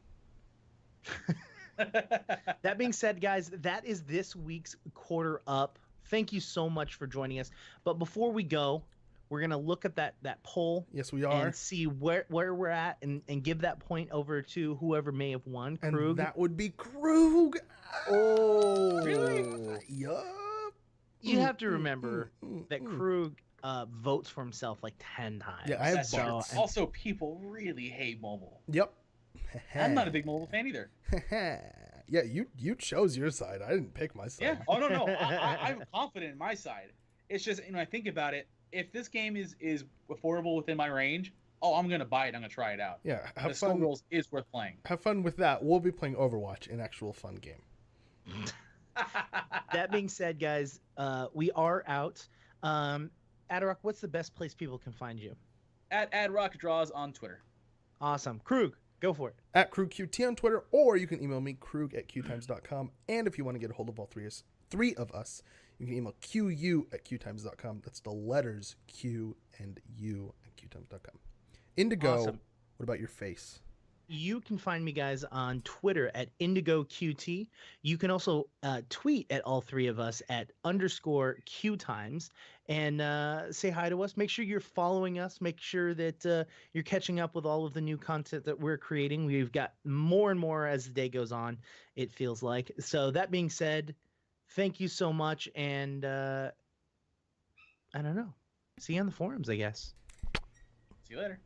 Speaker 1: That being said, guys, that is this week's Quarter Up. Thank you so much for joining us. But before we go, we're going to look at that poll.
Speaker 2: Yes, we are.
Speaker 1: And see where we're at and give that point over to whoever may have won.
Speaker 2: And
Speaker 1: Krug.
Speaker 2: that would be Krug.
Speaker 1: Oh.
Speaker 2: Really? Yup.
Speaker 1: You have to remember that Krug votes for himself like 10 times.
Speaker 2: Yeah, I have bots.
Speaker 3: Also, people really hate mobile.
Speaker 2: Yep.
Speaker 3: I'm not a big mobile fan either.
Speaker 2: Yeah, you chose your side. I didn't pick my side.
Speaker 3: Yeah. Oh, no. I'm confident in my side. It's just, I think about it. If this game is affordable within my range, I'm going to buy it. I'm going to try it out.
Speaker 2: Yeah.
Speaker 3: The Skull Girls is worth playing.
Speaker 2: Have fun with that. We'll be playing Overwatch, an actual fun game.
Speaker 1: That being said, guys, we are out. Adrock, what's the best place people can find you?
Speaker 3: At AdrockDraws on Twitter.
Speaker 1: Awesome. Krug, go for it.
Speaker 2: At KrugQT on Twitter, or you can email me, krug@qtimes.com. And if you want to get a hold of all three of us, you can email QU@qtimes.com. That's the letters Q and U at qtimes.com. Indigo,
Speaker 1: awesome.
Speaker 2: What about your face?
Speaker 1: You can find me, guys, on Twitter at IndigoQT. You can also tweet at all three of us at _QTimes and say hi to us. Make sure you're following us. Make sure that you're catching up with all of the new content that we're creating. We've got more and more as the day goes on, it feels like. So that being said, thank you so much. And I don't know. See you on the forums, I guess.
Speaker 3: See you later.